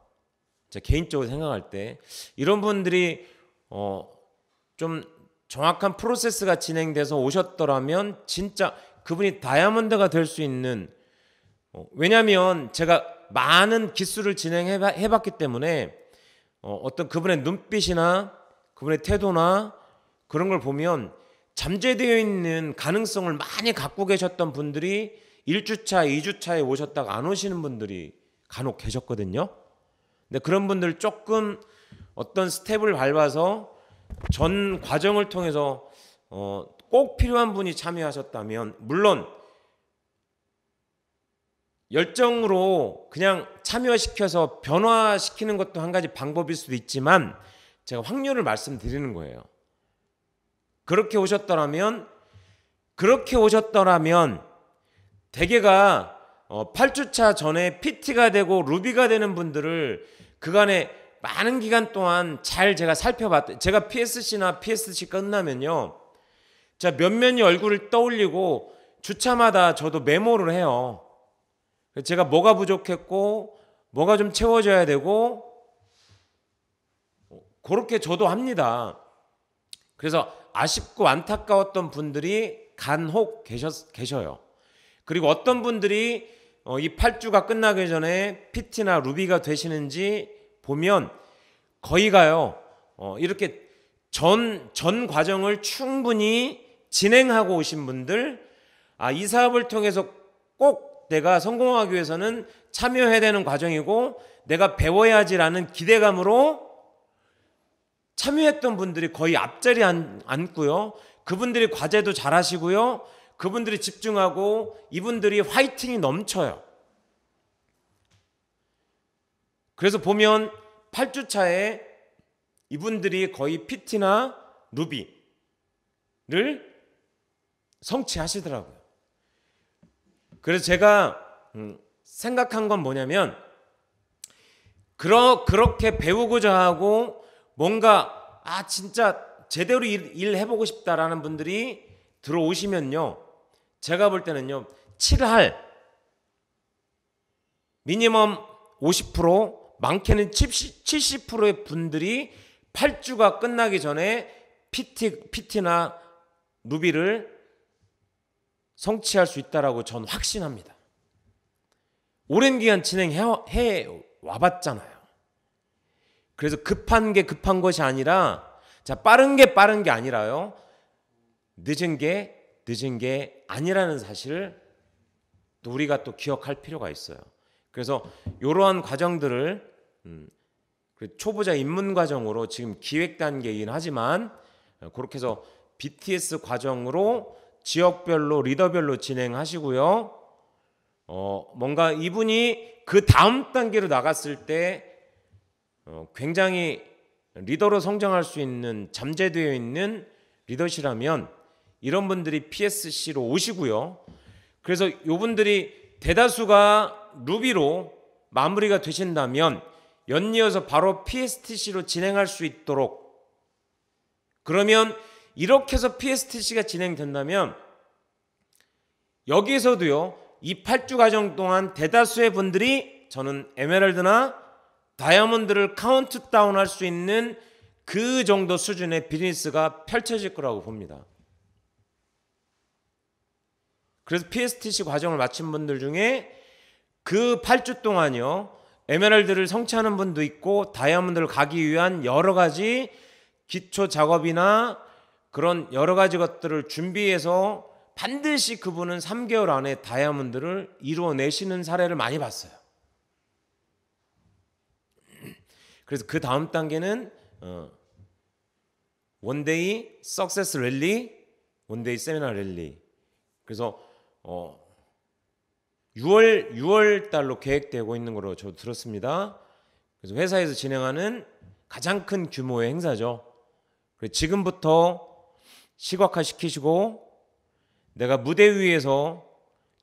S1: 제가 개인적으로 생각할 때 이런 분들이 좀 정확한 프로세스가 진행돼서 오셨더라면 진짜 그분이 다이아몬드가 될 수 있는 왜냐하면 제가 많은 기술을 진행해봤기 때문에 어떤 그분의 눈빛이나 그분의 태도나 그런 걸 보면 잠재되어 있는 가능성을 많이 갖고 계셨던 분들이 1주차, 2주차에 오셨다가 안 오시는 분들이 간혹 계셨거든요. 근데 그런 분들 조금 어떤 스텝을 밟아서 전 과정을 통해서 꼭 필요한 분이 참여하셨다면 물론 열정으로 그냥 참여시켜서 변화시키는 것도 한 가지 방법일 수도 있지만 제가 확률을 말씀드리는 거예요. 그렇게 오셨더라면 대개가 8주차 전에 PT가 되고 루비가 되는 분들을 그간에 많은 기간 동안 잘 제가 살펴봤더니 제가 PSC나 PSC 끝나면요. 자, 몇몇이 얼굴을 떠올리고 주차마다 저도 메모를 해요. 제가 뭐가 부족했고 뭐가 좀 채워져야 되고 그렇게 저도 합니다. 그래서 아쉽고 안타까웠던 분들이 간혹 계셔요. 그리고 어떤 분들이 이 8주가 끝나기 전에 PT나 루비가 되시는지 보면 거의가요. 이렇게 전 과정을 충분히 진행하고 오신 분들, 이 사업을 통해서 꼭 내가 성공하기 위해서는 참여해야 되는 과정이고 내가 배워야지라는 기대감으로 참여했던 분들이 거의 앞자리에 앉고요. 그분들이 과제도 잘하시고요. 그분들이 집중하고 이분들이 화이팅이 넘쳐요. 그래서 보면 8주차에 이분들이 거의 PT나 루비를 성취하시더라고요. 그래서 제가 생각한 건 뭐냐면 그렇게 배우고자 하고 뭔가 진짜 제대로 일 해보고 싶다라는 분들이 들어오시면요. 제가 볼 때는요. 7할 미니멈 50% 많게는 70%의 분들이 8주가 끝나기 전에 PT나 루비를 성취할 수 있다라고 전 확신합니다. 오랜 기간 진행해 와봤잖아요. 그래서 급한 것이 아니라 빠른 게 아니라요. 늦은 게 아니라는 사실을 또 우리가 또 기억할 필요가 있어요. 그래서 이러한 과정들을 초보자 입문 과정으로 지금 기획 단계이긴 하지만 그렇게 해서 BTS 과정으로 지역별로 리더별로 진행하시고요. 뭔가 이분이 그 다음 단계로 나갔을 때 굉장히 리더로 성장할 수 있는 잠재되어 있는 리더시라면 이런 분들이 PSC로 오시고요. 그래서 이분들이 대다수가 루비로 마무리가 되신다면 연이어서 바로 PSTC로 진행할 수 있도록 그러면 이렇게 해서 PSTC가 진행된다면 여기에서도요. 이 8주 과정 동안 대다수의 분들이 저는 에메랄드나 다이아몬드를 카운트다운 할 수 있는 그 정도 수준의 비즈니스가 펼쳐질 거라고 봅니다. 그래서 PSTC 과정을 마친 분들 중에 그 8주 동안요, 에메랄드를 성취하는 분도 있고 다이아몬드를 가기 위한 여러 가지 기초 작업이나 그런 여러 가지 것들을 준비해서 반드시 그분은 3개월 안에 다이아몬드를 이루어내시는 사례를 많이 봤어요. 그래서 그 다음 단계는 원데이 석세스 랠리, 원데이 세미나 랠리. 그래서 6월 달로 계획되고 있는 거로 저 들었습니다. 그래서 회사에서 진행하는 가장 큰 규모의 행사죠. 그래서 지금부터 시각화 시키시고 내가 무대 위에서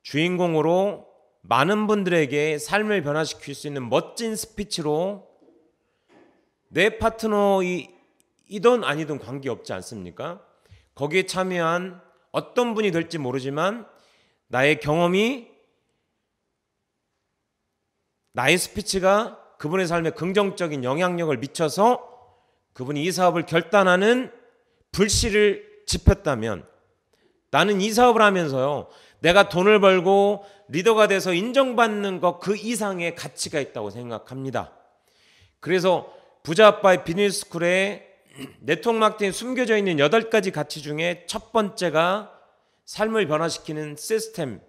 S1: 주인공으로 많은 분들에게 삶을 변화시킬 수 있는 멋진 스피치로 내 파트너이든 아니든 관계없지 않습니까? 거기에 참여한 어떤 분이 될지 모르지만 나의 경험이, 나의 스피치가 그분의 삶에 긍정적인 영향력을 미쳐서 그분이 이 사업을 결단하는 불씨를 지폈다면, 나는 이 사업을 하면서요, 내가 돈을 벌고 리더가 돼서 인정받는 것 그 이상의 가치가 있다고 생각합니다. 그래서 부자 아빠의 비즈니스 스쿨에 네트워크 마케팅에 숨겨져 있는 8가지 가치 중에 첫 번째가 삶을 변화시키는 시스템이라고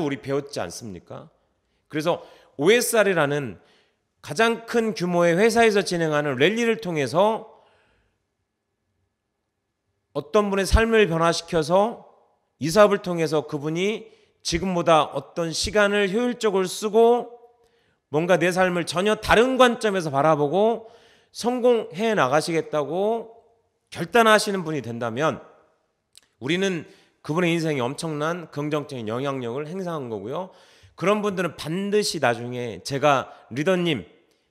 S1: 우리 배웠지 않습니까? 그래서 OSR이라는 가장 큰 규모의 회사에서 진행하는 랠리를 통해서 어떤 분의 삶을 변화시켜서 이 사업을 통해서 그분이 지금보다 어떤 시간을 효율적으로 쓰고 뭔가 내 삶을 전혀 다른 관점에서 바라보고 성공해 나가시겠다고 결단하시는 분이 된다면 우리는 그분의 인생에 엄청난 긍정적인 영향력을 행사한 거고요. 그런 분들은 반드시 나중에 제가 리더님,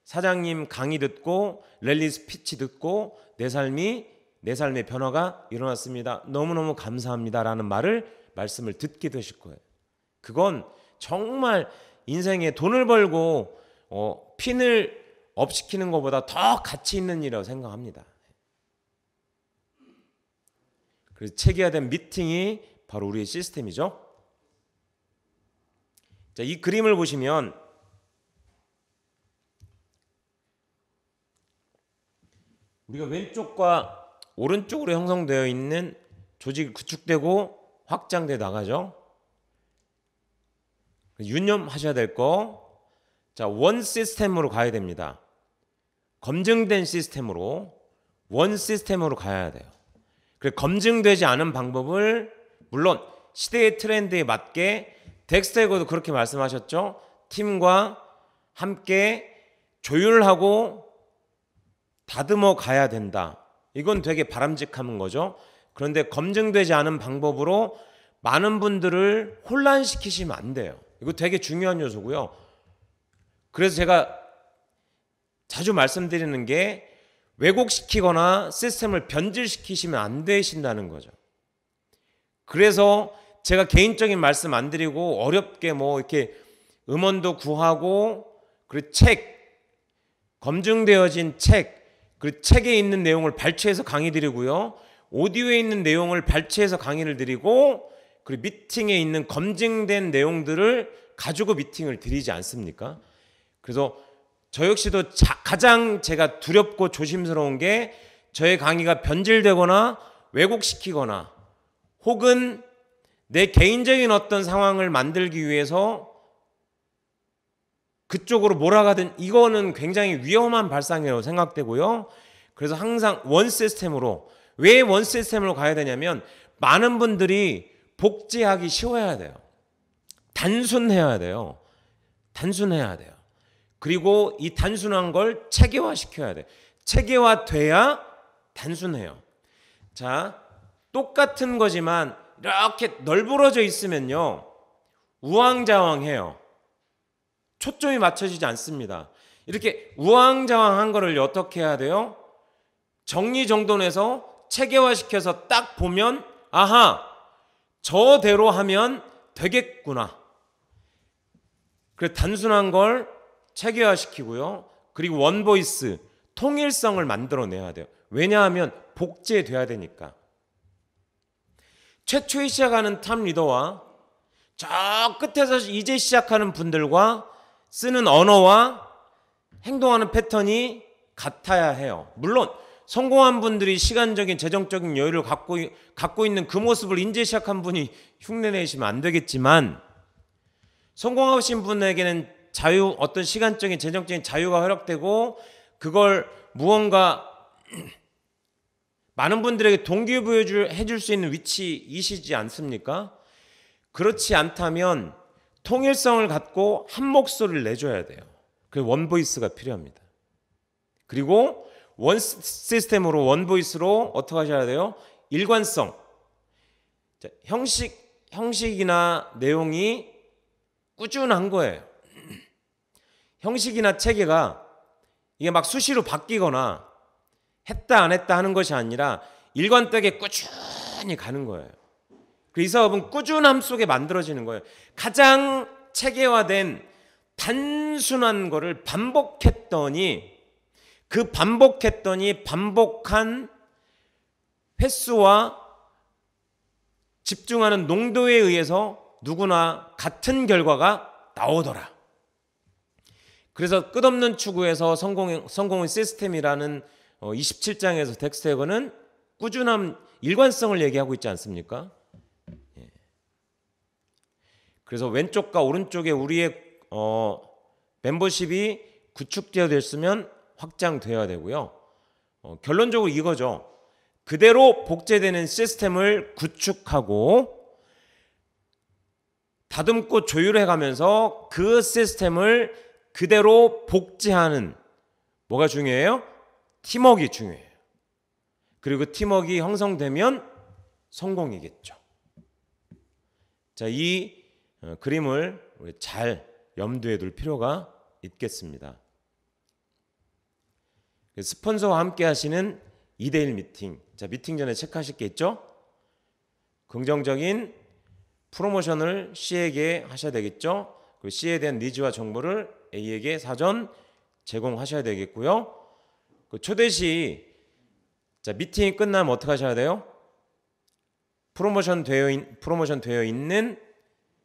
S1: 사장님 강의 듣고 랠리 스피치 듣고 내 삶의 변화가 일어났습니다. 너무너무 감사합니다라는 말씀을 듣게 되실 거예요. 그건 정말 인생에 돈을 벌고 핀을 업시키는 것보다 더 가치 있는 일이라고 생각합니다. 그래서 체계화된 미팅이 바로 우리의 시스템이죠. 자, 이 그림을 보시면 우리가 왼쪽과 오른쪽으로 형성되어 있는 조직이 구축되고 확장돼 나가죠. 유념하셔야 될 거, 자, 원 시스템으로 가야 됩니다. 검증된 시스템으로, 원 시스템으로 가야 돼요. 그래서 검증되지 않은 방법을, 물론 시대의 트렌드에 맞게 덱스터에도 그렇게 말씀하셨죠. 팀과 함께 조율하고 다듬어 가야 된다. 이건 되게 바람직한 거죠. 그런데 검증되지 않은 방법으로 많은 분들을 혼란시키시면 안 돼요. 이거 되게 중요한 요소고요. 그래서 제가 자주 말씀드리는 게 왜곡시키거나 시스템을 변질시키시면 안 되신다는 거죠. 그래서 제가 개인적인 말씀 안 드리고 어렵게 이렇게 음원도 구하고 그리고 검증되어진 그리고 책에 있는 내용을 발췌해서 강의 드리고요. 오디오에 있는 내용을 발췌해서 강의를 드리고 그리고 미팅에 있는 검증된 내용들을 가지고 미팅을 드리지 않습니까? 그래서 저 역시도 가장 제가 두렵고 조심스러운 게 저의 강의가 변질되거나 왜곡시키거나 혹은 내 개인적인 어떤 상황을 만들기 위해서 그쪽으로 몰아가든, 이거는 굉장히 위험한 발상이라고 생각되고요. 그래서 항상 원 시스템으로, 왜 원 시스템으로 가야 되냐면 많은 분들이 복제하기 쉬워야 돼요. 단순해야 돼요. 그리고 이 단순한 걸 체계화시켜야 돼요. 체계화돼야 단순해요. 자, 똑같은 거지만 이렇게 널브러져 있으면요, 우왕좌왕해요. 초점이 맞춰지지 않습니다. 이렇게 우왕좌왕한 거를 어떻게 해야 돼요? 정리정돈해서 체계화시켜서 딱 보면 아하, 저대로 하면 되겠구나. 그래서 단순한 걸 체계화시키고요. 그리고 원보이스, 통일성을 만들어내야 돼요. 왜냐하면 복제돼야 되니까. 최초에 시작하는 탑 리더와 저 끝에서 이제 시작하는 분들과 쓰는 언어와 행동하는 패턴이 같아야 해요. 물론 성공한 분들이 시간적인 재정적인 여유를 갖고 있는 그 모습을 이제 시작한 분이 흉내내시면 안 되겠지만, 성공하신 분에게는 자유, 어떤 시간적인 재정적인 자유가 허락되고 그걸 무언가 많은 분들에게 동기부여 해줄 수 있는 위치이시지 않습니까? 그렇지 않다면 통일성을 갖고 한 목소리를 내줘야 돼요. 그래서 원보이스가 필요합니다. 그리고 원 시스템으로, 원보이스로 어떻게 하셔야 돼요? 일관성. 자, 형식이나 내용이 꾸준한 거예요. 형식이나 체계가 이게 막 수시로 바뀌거나 했다 안 했다 하는 것이 아니라 일관되게 꾸준히 가는 거예요. 이 사업은 꾸준함 속에 만들어지는 거예요. 가장 체계화된 단순한 거를 반복한 횟수와 집중하는 농도에 의해서 누구나 같은 결과가 나오더라. 그래서 끝없는 추구에서 성공의 시스템이라는 27장에서 덱스테거는 꾸준함, 일관성을 얘기하고 있지 않습니까? 그래서 왼쪽과 오른쪽에 우리의 멤버십이 구축되어 됐으면 확장되어야 되고요. 결론적으로 이거죠. 그대로 복제되는 시스템을 구축하고 다듬고 조율해 가면서 그 시스템을 그대로 복제하는, 뭐가 중요해요? 팀워크가 중요해요. 그리고 팀워크가 형성되면 성공이겠죠. 자, 이 그림을 우리 잘 염두에 둘 필요가 있겠습니다. 스폰서와 함께 하시는 2대1 미팅. 자, 미팅 전에 체크하실 게 있죠? 긍정적인 프로모션을 C에게 하셔야 되겠죠? 그 C에 대한 니즈와 정보를 A에게 사전 제공하셔야 되겠고요. 그 초대 시, 자, 미팅이 끝나면 어떻게 하셔야 돼요? 프로모션 되어 있는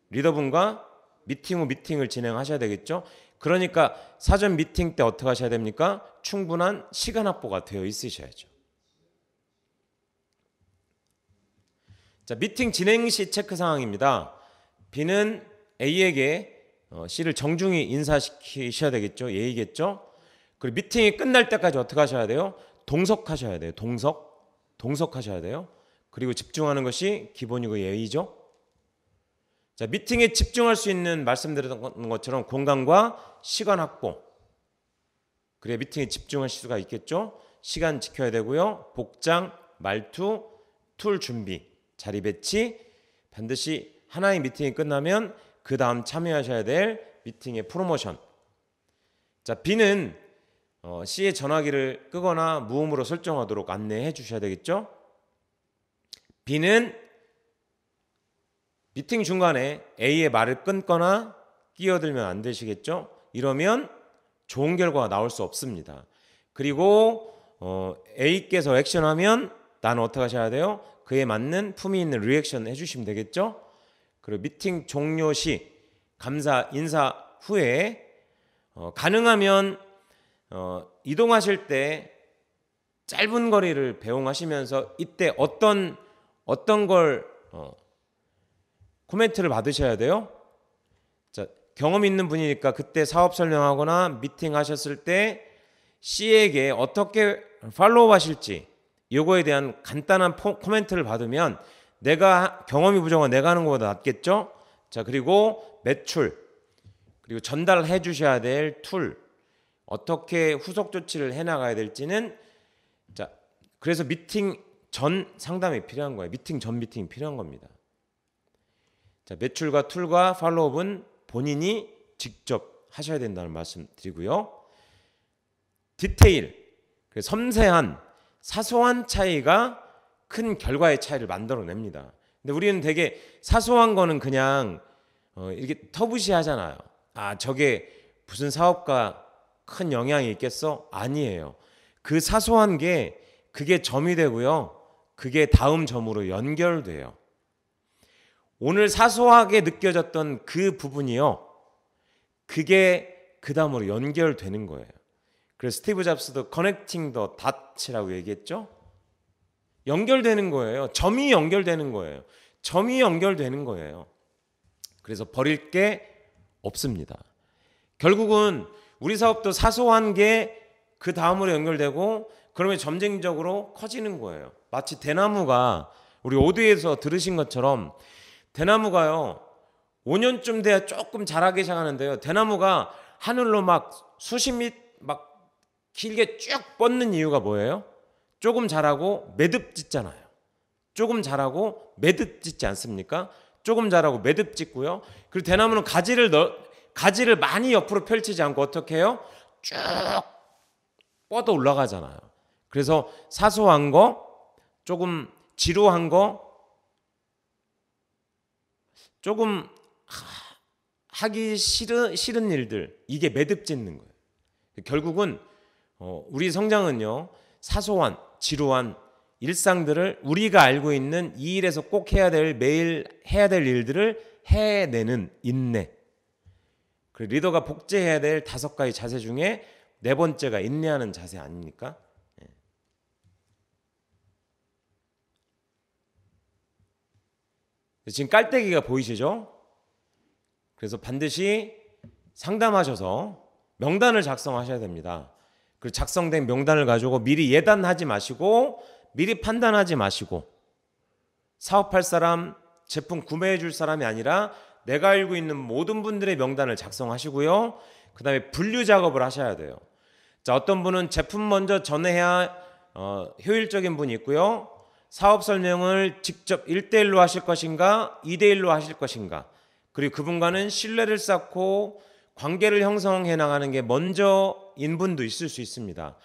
S1: 리더분과 미팅 후 미팅을 진행하셔야 되겠죠. 그러니까 사전 미팅 때 어떻게 하셔야 됩니까? 충분한 시간 확보가 되어 있으셔야죠. 자, 미팅 진행 시 체크 사항입니다. B는 A에게 C를 정중히 인사시키셔야 되겠죠. 예의겠죠. 그리고 미팅이 끝날 때까지 어떻게 하셔야 돼요? 동석하셔야 돼요. 동석하셔야 돼요. 그리고 집중하는 것이 기본이고 예의죠. 자, 미팅에 집중할 수 있는, 말씀드렸던 것처럼 공간과 시간 확보. 그래야 미팅에 집중할 수가 있겠죠. 시간 지켜야 되고요. 복장, 말투, 툴 준비, 자리 배치. 반드시 하나의 미팅이 끝나면 그 다음 참여하셔야 될 미팅의 프로모션. 자, B는 C의 전화기를 끄거나 무음으로 설정하도록 안내해 주셔야 되겠죠. B는 미팅 중간에 A의 말을 끊거나 끼어들면 안 되시겠죠. 이러면 좋은 결과가 나올 수 없습니다. 그리고 A께서 액션하면 나는 어떻게 하셔야 돼요? 그에 맞는 품위 있는 리액션 해주시면 되겠죠. 그리고 미팅 종료 시 감사 인사 후에 가능하면 이동하실 때 짧은 거리를 배웅하시면서 이때 어떤 걸 코멘트를 받으셔야 돼요. 자, 경험 있는 분이니까 그때 사업 설명하거나 미팅 하셨을 때 C에게 어떻게 팔로우 하실지 이거에 대한 간단한 코멘트를 받으면 내가 경험이 부족한 내가 하는 것보다 낫겠죠. 자, 그리고 매출, 그리고 전달해 주셔야 될 툴, 어떻게 후속 조치를 해나가야 될지는, 자, 그래서 미팅 전 상담이 필요한 거예요. 미팅 전 미팅이 필요한 겁니다. 자, 매출과 툴과 팔로우업은 본인이 직접 하셔야 된다는 말씀 드리고요. 디테일, 섬세한 사소한 차이가 큰 결과의 차이를 만들어냅니다. 근데 우리는 되게 사소한 거는 그냥 이렇게 터부시하잖아요. 아, 저게 무슨 사업가 큰 영향이 있겠어? 아니에요. 그 사소한 게 그게 점이 되고요. 그게 다음 점으로 연결돼요. 오늘 사소하게 느껴졌던 그 부분이요. 그게 그 다음으로 연결되는 거예요. 그래서 스티브 잡스도 커넥팅 더 닷이라고 얘기했죠. 연결되는 거예요. 점이 연결되는 거예요. 점이 연결되는 거예요. 그래서 버릴 게 없습니다. 결국은 우리 사업도 사소한 게 그 다음으로 연결되고 그러면 점진적으로 커지는 거예요. 마치 대나무가 우리 오드에서 들으신 것처럼 대나무가요 5년쯤 돼야 조금 자라기 시작하는데요. 대나무가 하늘로 막 수십 미 막 길게 쭉 뻗는 이유가 뭐예요? 조금 자라고 매듭 짓잖아요. 조금 자라고 매듭 짓지 않습니까? 조금 자라고 매듭 짓고요. 그리고 대나무는 가지를 많이 옆으로 펼치지 않고 어떻게 해요? 쭉 뻗어 올라가잖아요. 그래서 사소한 거, 조금 지루한 거, 조금 하기 싫은 일들, 이게 매듭 짓는 거예요. 결국은 우리 성장은요, 사소한, 지루한 일상들을 우리가 알고 있는 이 일에서 꼭 해야 될, 매일 해야 될 일들을 해내는 인내. 그리고 리더가 복제해야 될 5가지 자세 중에 4번째가 인내하는 자세 아닙니까? 지금 깔때기가 보이시죠? 그래서 반드시 상담하셔서 명단을 작성하셔야 됩니다. 그리고 작성된 명단을 가지고 미리 예단하지 마시고 미리 판단하지 마시고 사업할 사람, 제품 구매해 줄 사람이 아니라 내가 알고 있는 모든 분들의 명단을 작성하시고요. 그 다음에 분류 작업을 하셔야 돼요. 자, 어떤 분은 제품 먼저 전해야 효율적인 분이 있고요. 사업 설명을 직접 1대1로 하실 것인가 2대1로 하실 것인가, 그리고 그분과는 신뢰를 쌓고 관계를 형성해 나가는 게 먼저인 분도 있을 수 있습니다.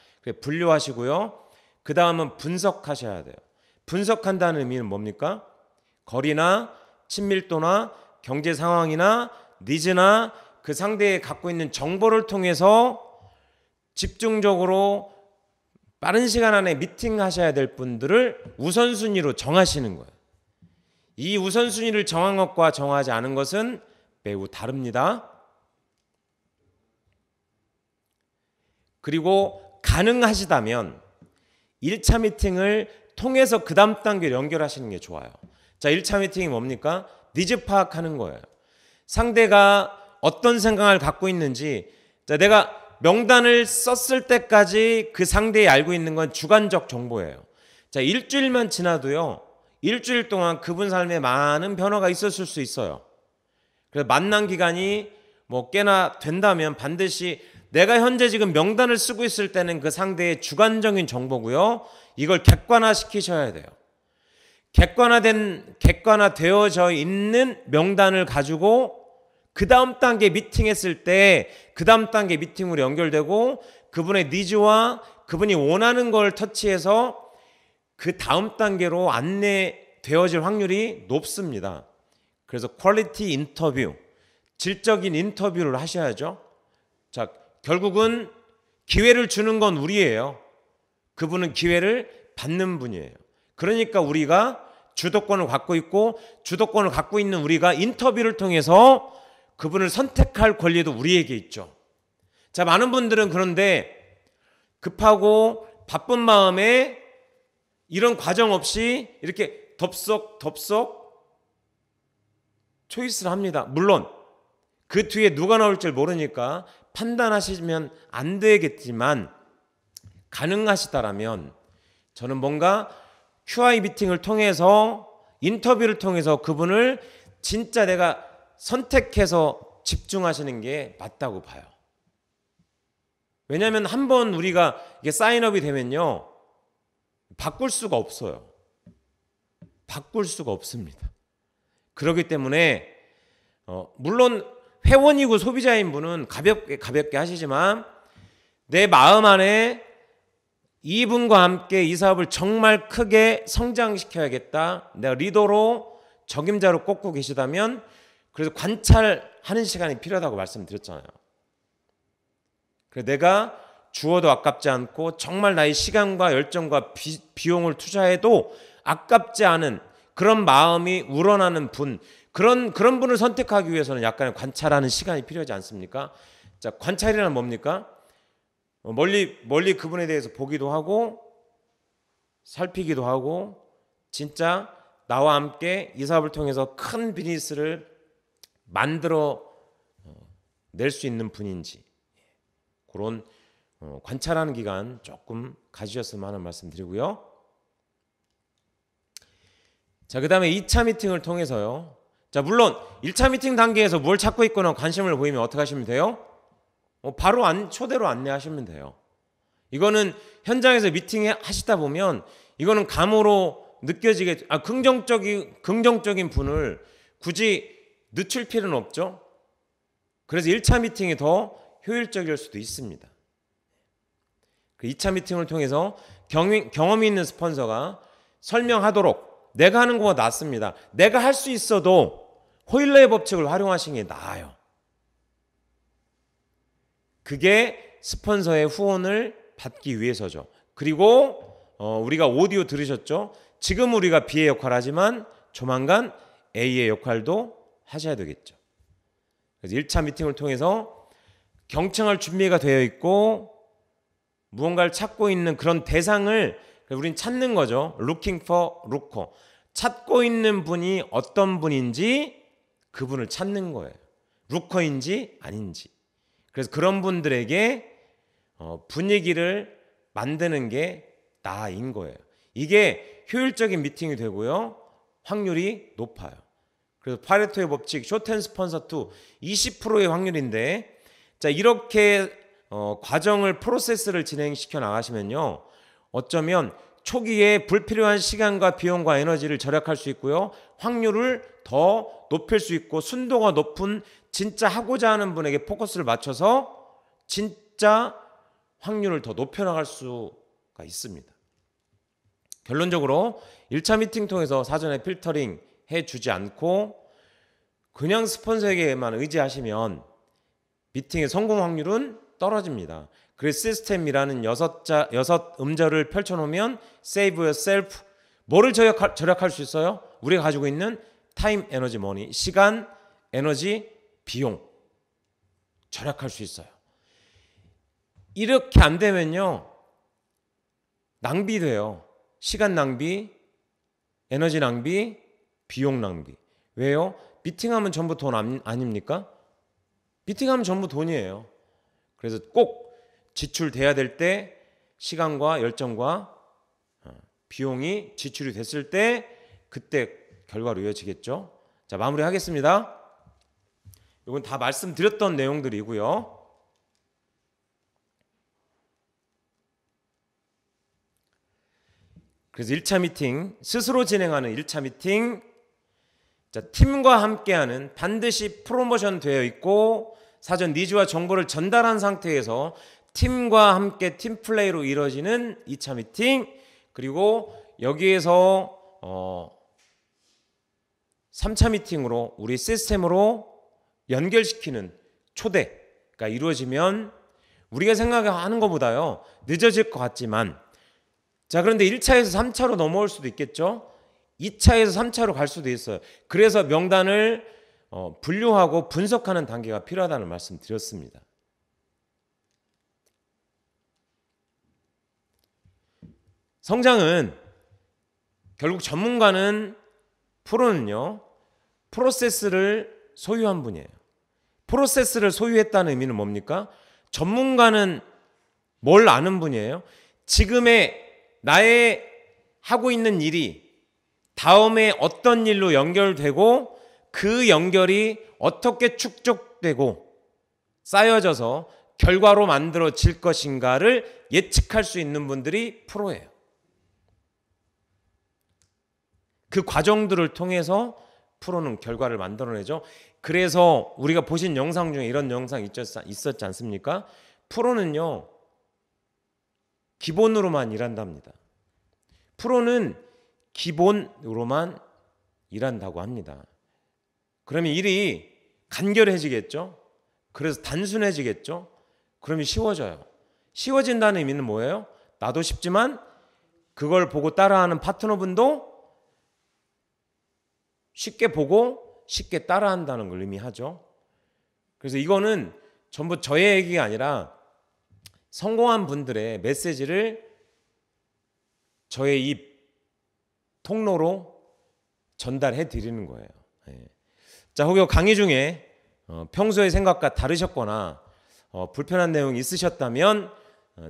S1: 분류하시고요. 그 다음은 분석하셔야 돼요. 분석한다는 의미는 뭡니까? 거리나 친밀도나 경제 상황이나 니즈나 그 상대에 갖고 있는 정보를 통해서 집중적으로 빠른 시간 안에 미팅하셔야 될 분들을 우선순위로 정하시는 거예요. 이 우선순위를 정한 것과 정하지 않은 것은 매우 다릅니다. 그리고 가능하시다면 1차 미팅을 통해서 그 다음 단계를 연결하시는 게 좋아요. 자, 1차 미팅이 뭡니까? 니즈 파악하는 거예요. 상대가 어떤 생각을 갖고 있는지, 자, 내가 명단을 썼을 때까지 그 상대에 알고 있는 건 주관적 정보예요. 자, 일주일만 지나도요, 일주일 동안 그분 삶에 많은 변화가 있었을 수 있어요. 그래서 만난 기간이 뭐 꽤나 된다면 반드시 내가 현재 지금 명단을 쓰고 있을 때는 그 상대의 주관적인 정보고요. 이걸 객관화시키셔야 돼요. 객관화되어져 있는 명단을 가지고 그 다음 단계 미팅했을 때 그 다음 단계 미팅으로 연결되고 그분의 니즈와 그분이 원하는 걸 터치해서 그 다음 단계로 안내되어질 확률이 높습니다. 그래서 퀄리티 인터뷰, 질적인 인터뷰를 하셔야죠. 자, 결국은 기회를 주는 건 우리예요. 그분은 기회를 받는 분이에요. 그러니까 우리가 주도권을 갖고 있고 주도권을 갖고 있는 우리가 인터뷰를 통해서 그분을 선택할 권리도 우리에게 있죠. 자, 많은 분들은 그런데 급하고 바쁜 마음에 이런 과정 없이 이렇게 덥석 초이스를 합니다. 물론 그 뒤에 누가 나올 줄 모르니까 판단하시면 안 되겠지만 가능하시다라면 저는 뭔가 QI 미팅을 통해서 인터뷰를 통해서 그분을 진짜 내가 선택해서 집중하시는 게 맞다고 봐요. 왜냐하면 한번 우리가 이게 사인업이 되면요, 바꿀 수가 없어요. 바꿀 수가 없습니다. 그렇기 때문에 물론 회원이고 소비자인 분은 가볍게 하시지만 내 마음 안에 이분과 함께 이 사업을 정말 크게 성장시켜야겠다, 내가 리더로 적임자로 꼽고 계시다면 그래서 관찰하는 시간이 필요하다고 말씀드렸잖아요. 그래서 내가 주어도 아깝지 않고 정말 나의 시간과 열정과 비용을 투자해도 아깝지 않은 그런 마음이 우러나는 분, 그런 분을 선택하기 위해서는 약간의 관찰하는 시간이 필요하지 않습니까? 자, 관찰이란 뭡니까? 멀리 그분에 대해서 보기도 하고 살피기도 하고 진짜 나와 함께 이 사업을 통해서 큰 비즈니스를 만들어 낼 수 있는 분인지 그런 관찰하는 기간 조금 가지셨으면 하는 말씀 드리고요. 자, 그 다음에 2차 미팅을 통해서요. 자, 물론 1차 미팅 단계에서 뭘 찾고 있거나 관심을 보이면 어떻게 하시면 돼요? 바로 초대로 안내하시면 돼요. 이거는 현장에서 미팅 하시다 보면 이거는 감으로 느껴지게 긍정적인 분을 굳이 늦출 필요는 없죠. 그래서 1차 미팅이 더 효율적일 수도 있습니다. 2차 미팅을 통해서 경험이 있는 스폰서가 설명하도록 내가 하는 것보다 낫습니다. 내가 할 수 있어도 호일러의 법칙을 활용하시는 게 나아요. 그게 스폰서의 후원을 받기 위해서죠. 그리고 우리가 오디오 들으셨죠? 지금 우리가 B의 역할을 하지만 조만간 A의 역할도 하셔야 되겠죠. 그래서 1차 미팅을 통해서 경청할 준비가 되어 있고 무언가를 찾고 있는 그런 대상을 우린 찾는 거죠. Looking for looker. 찾고 있는 분이 어떤 분인지 그분을 찾는 거예요. 루커인지 아닌지. 그래서 그런 분들에게 분위기를 만드는 게 나인 거예요. 이게 효율적인 미팅이 되고요. 확률이 높아요. 그래서 파레토의 법칙, 쇼텐 스폰서 투 20%의 확률인데, 자, 이렇게 과정을 프로세스를 진행시켜 나가시면요, 어쩌면 초기에 불필요한 시간과 비용과 에너지를 절약할 수 있고요, 확률을 더 높일 수 있고, 순도가 높은 진짜 하고자 하는 분에게 포커스를 맞춰서 진짜 확률을 더 높여나갈 수가 있습니다. 결론적으로 1차 미팅 통해서 사전에 필터링 해주지 않고 그냥 스폰서에게만 의지하시면 미팅의 성공 확률은 떨어집니다. 그래서 시스템이라는 6음절을 펼쳐놓으면 Save yourself, 뭐를 절약할 수 있어요? 우리가 가지고 있는 타임, 에너지, 머니, 시간, 에너지, 비용 절약할 수 있어요. 이렇게 안 되면요, 낭비돼요. 시간 낭비, 에너지 낭비, 비용 낭비. 왜요? 미팅하면 전부 돈 아닙니까? 미팅하면 전부 돈이에요. 그래서 꼭 지출돼야 될 때 시간과 열정과 비용이 지출이 됐을 때 그때 결과로 이어지겠죠. 자, 마무리하겠습니다. 이건 다 말씀드렸던 내용들이고요. 그래서 1차 미팅, 스스로 진행하는 1차 미팅, 자, 팀과 함께하는, 반드시 프로모션 되어 있고 사전 니즈와 정보를 전달한 상태에서 팀과 함께 팀플레이로 이루어지는 2차 미팅, 그리고 여기에서 3차 미팅으로 우리 시스템으로 연결시키는 초대가 이루어지면 우리가 생각하는 것보다요, 늦어질 것 같지만, 자, 그런데 1차에서 3차로 넘어올 수도 있겠죠. 2차에서 3차로 갈 수도 있어요. 그래서 명단을 분류하고 분석하는 단계가 필요하다는 말씀 드렸습니다. 성장은 결국 전문가는, 프로는요, 프로세스를 소유한 분이에요. 프로세스를 소유했다는 의미는 뭡니까? 전문가는 뭘 아는 분이에요? 지금의 나의 하고 있는 일이 다음에 어떤 일로 연결되고 그 연결이 어떻게 축적되고 쌓여져서 결과로 만들어질 것인가를 예측할 수 있는 분들이 프로예요. 그 과정들을 통해서 프로는 결과를 만들어내죠. 그래서 우리가 보신 영상 중에 이런 영상 있었지 않습니까? 프로는요, 기본으로만 일한답니다. 프로는 기본으로만 일한다고 합니다. 그러면 일이 간결해지겠죠? 그래서 단순해지겠죠? 그러면 쉬워져요. 쉬워진다는 의미는 뭐예요? 나도 쉽지만 그걸 보고 따라하는 파트너분도 쉽게 보고 쉽게 따라한다는 걸 의미하죠. 그래서 이거는 전부 저의 얘기가 아니라 성공한 분들의 메시지를 저의 이 통로로 전달해 드리는 거예요. 자, 혹여 강의 중에 평소의 생각과 다르셨거나 불편한 내용이 있으셨다면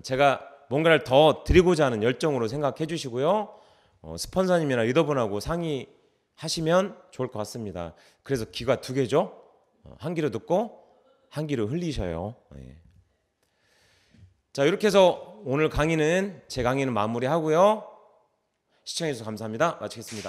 S1: 제가 뭔가를 더 드리고자 하는 열정으로 생각해 주시고요. 스폰서님이나 리더분하고 상의하시면 좋을 것 같습니다. 그래서 귀가 두 개죠. 한 귀로 듣고 한 귀로 흘리셔요. 자, 이렇게 해서 오늘 강의는 제 강의는 마무리하고요. 시청해 주셔서 감사합니다. 마치겠습니다.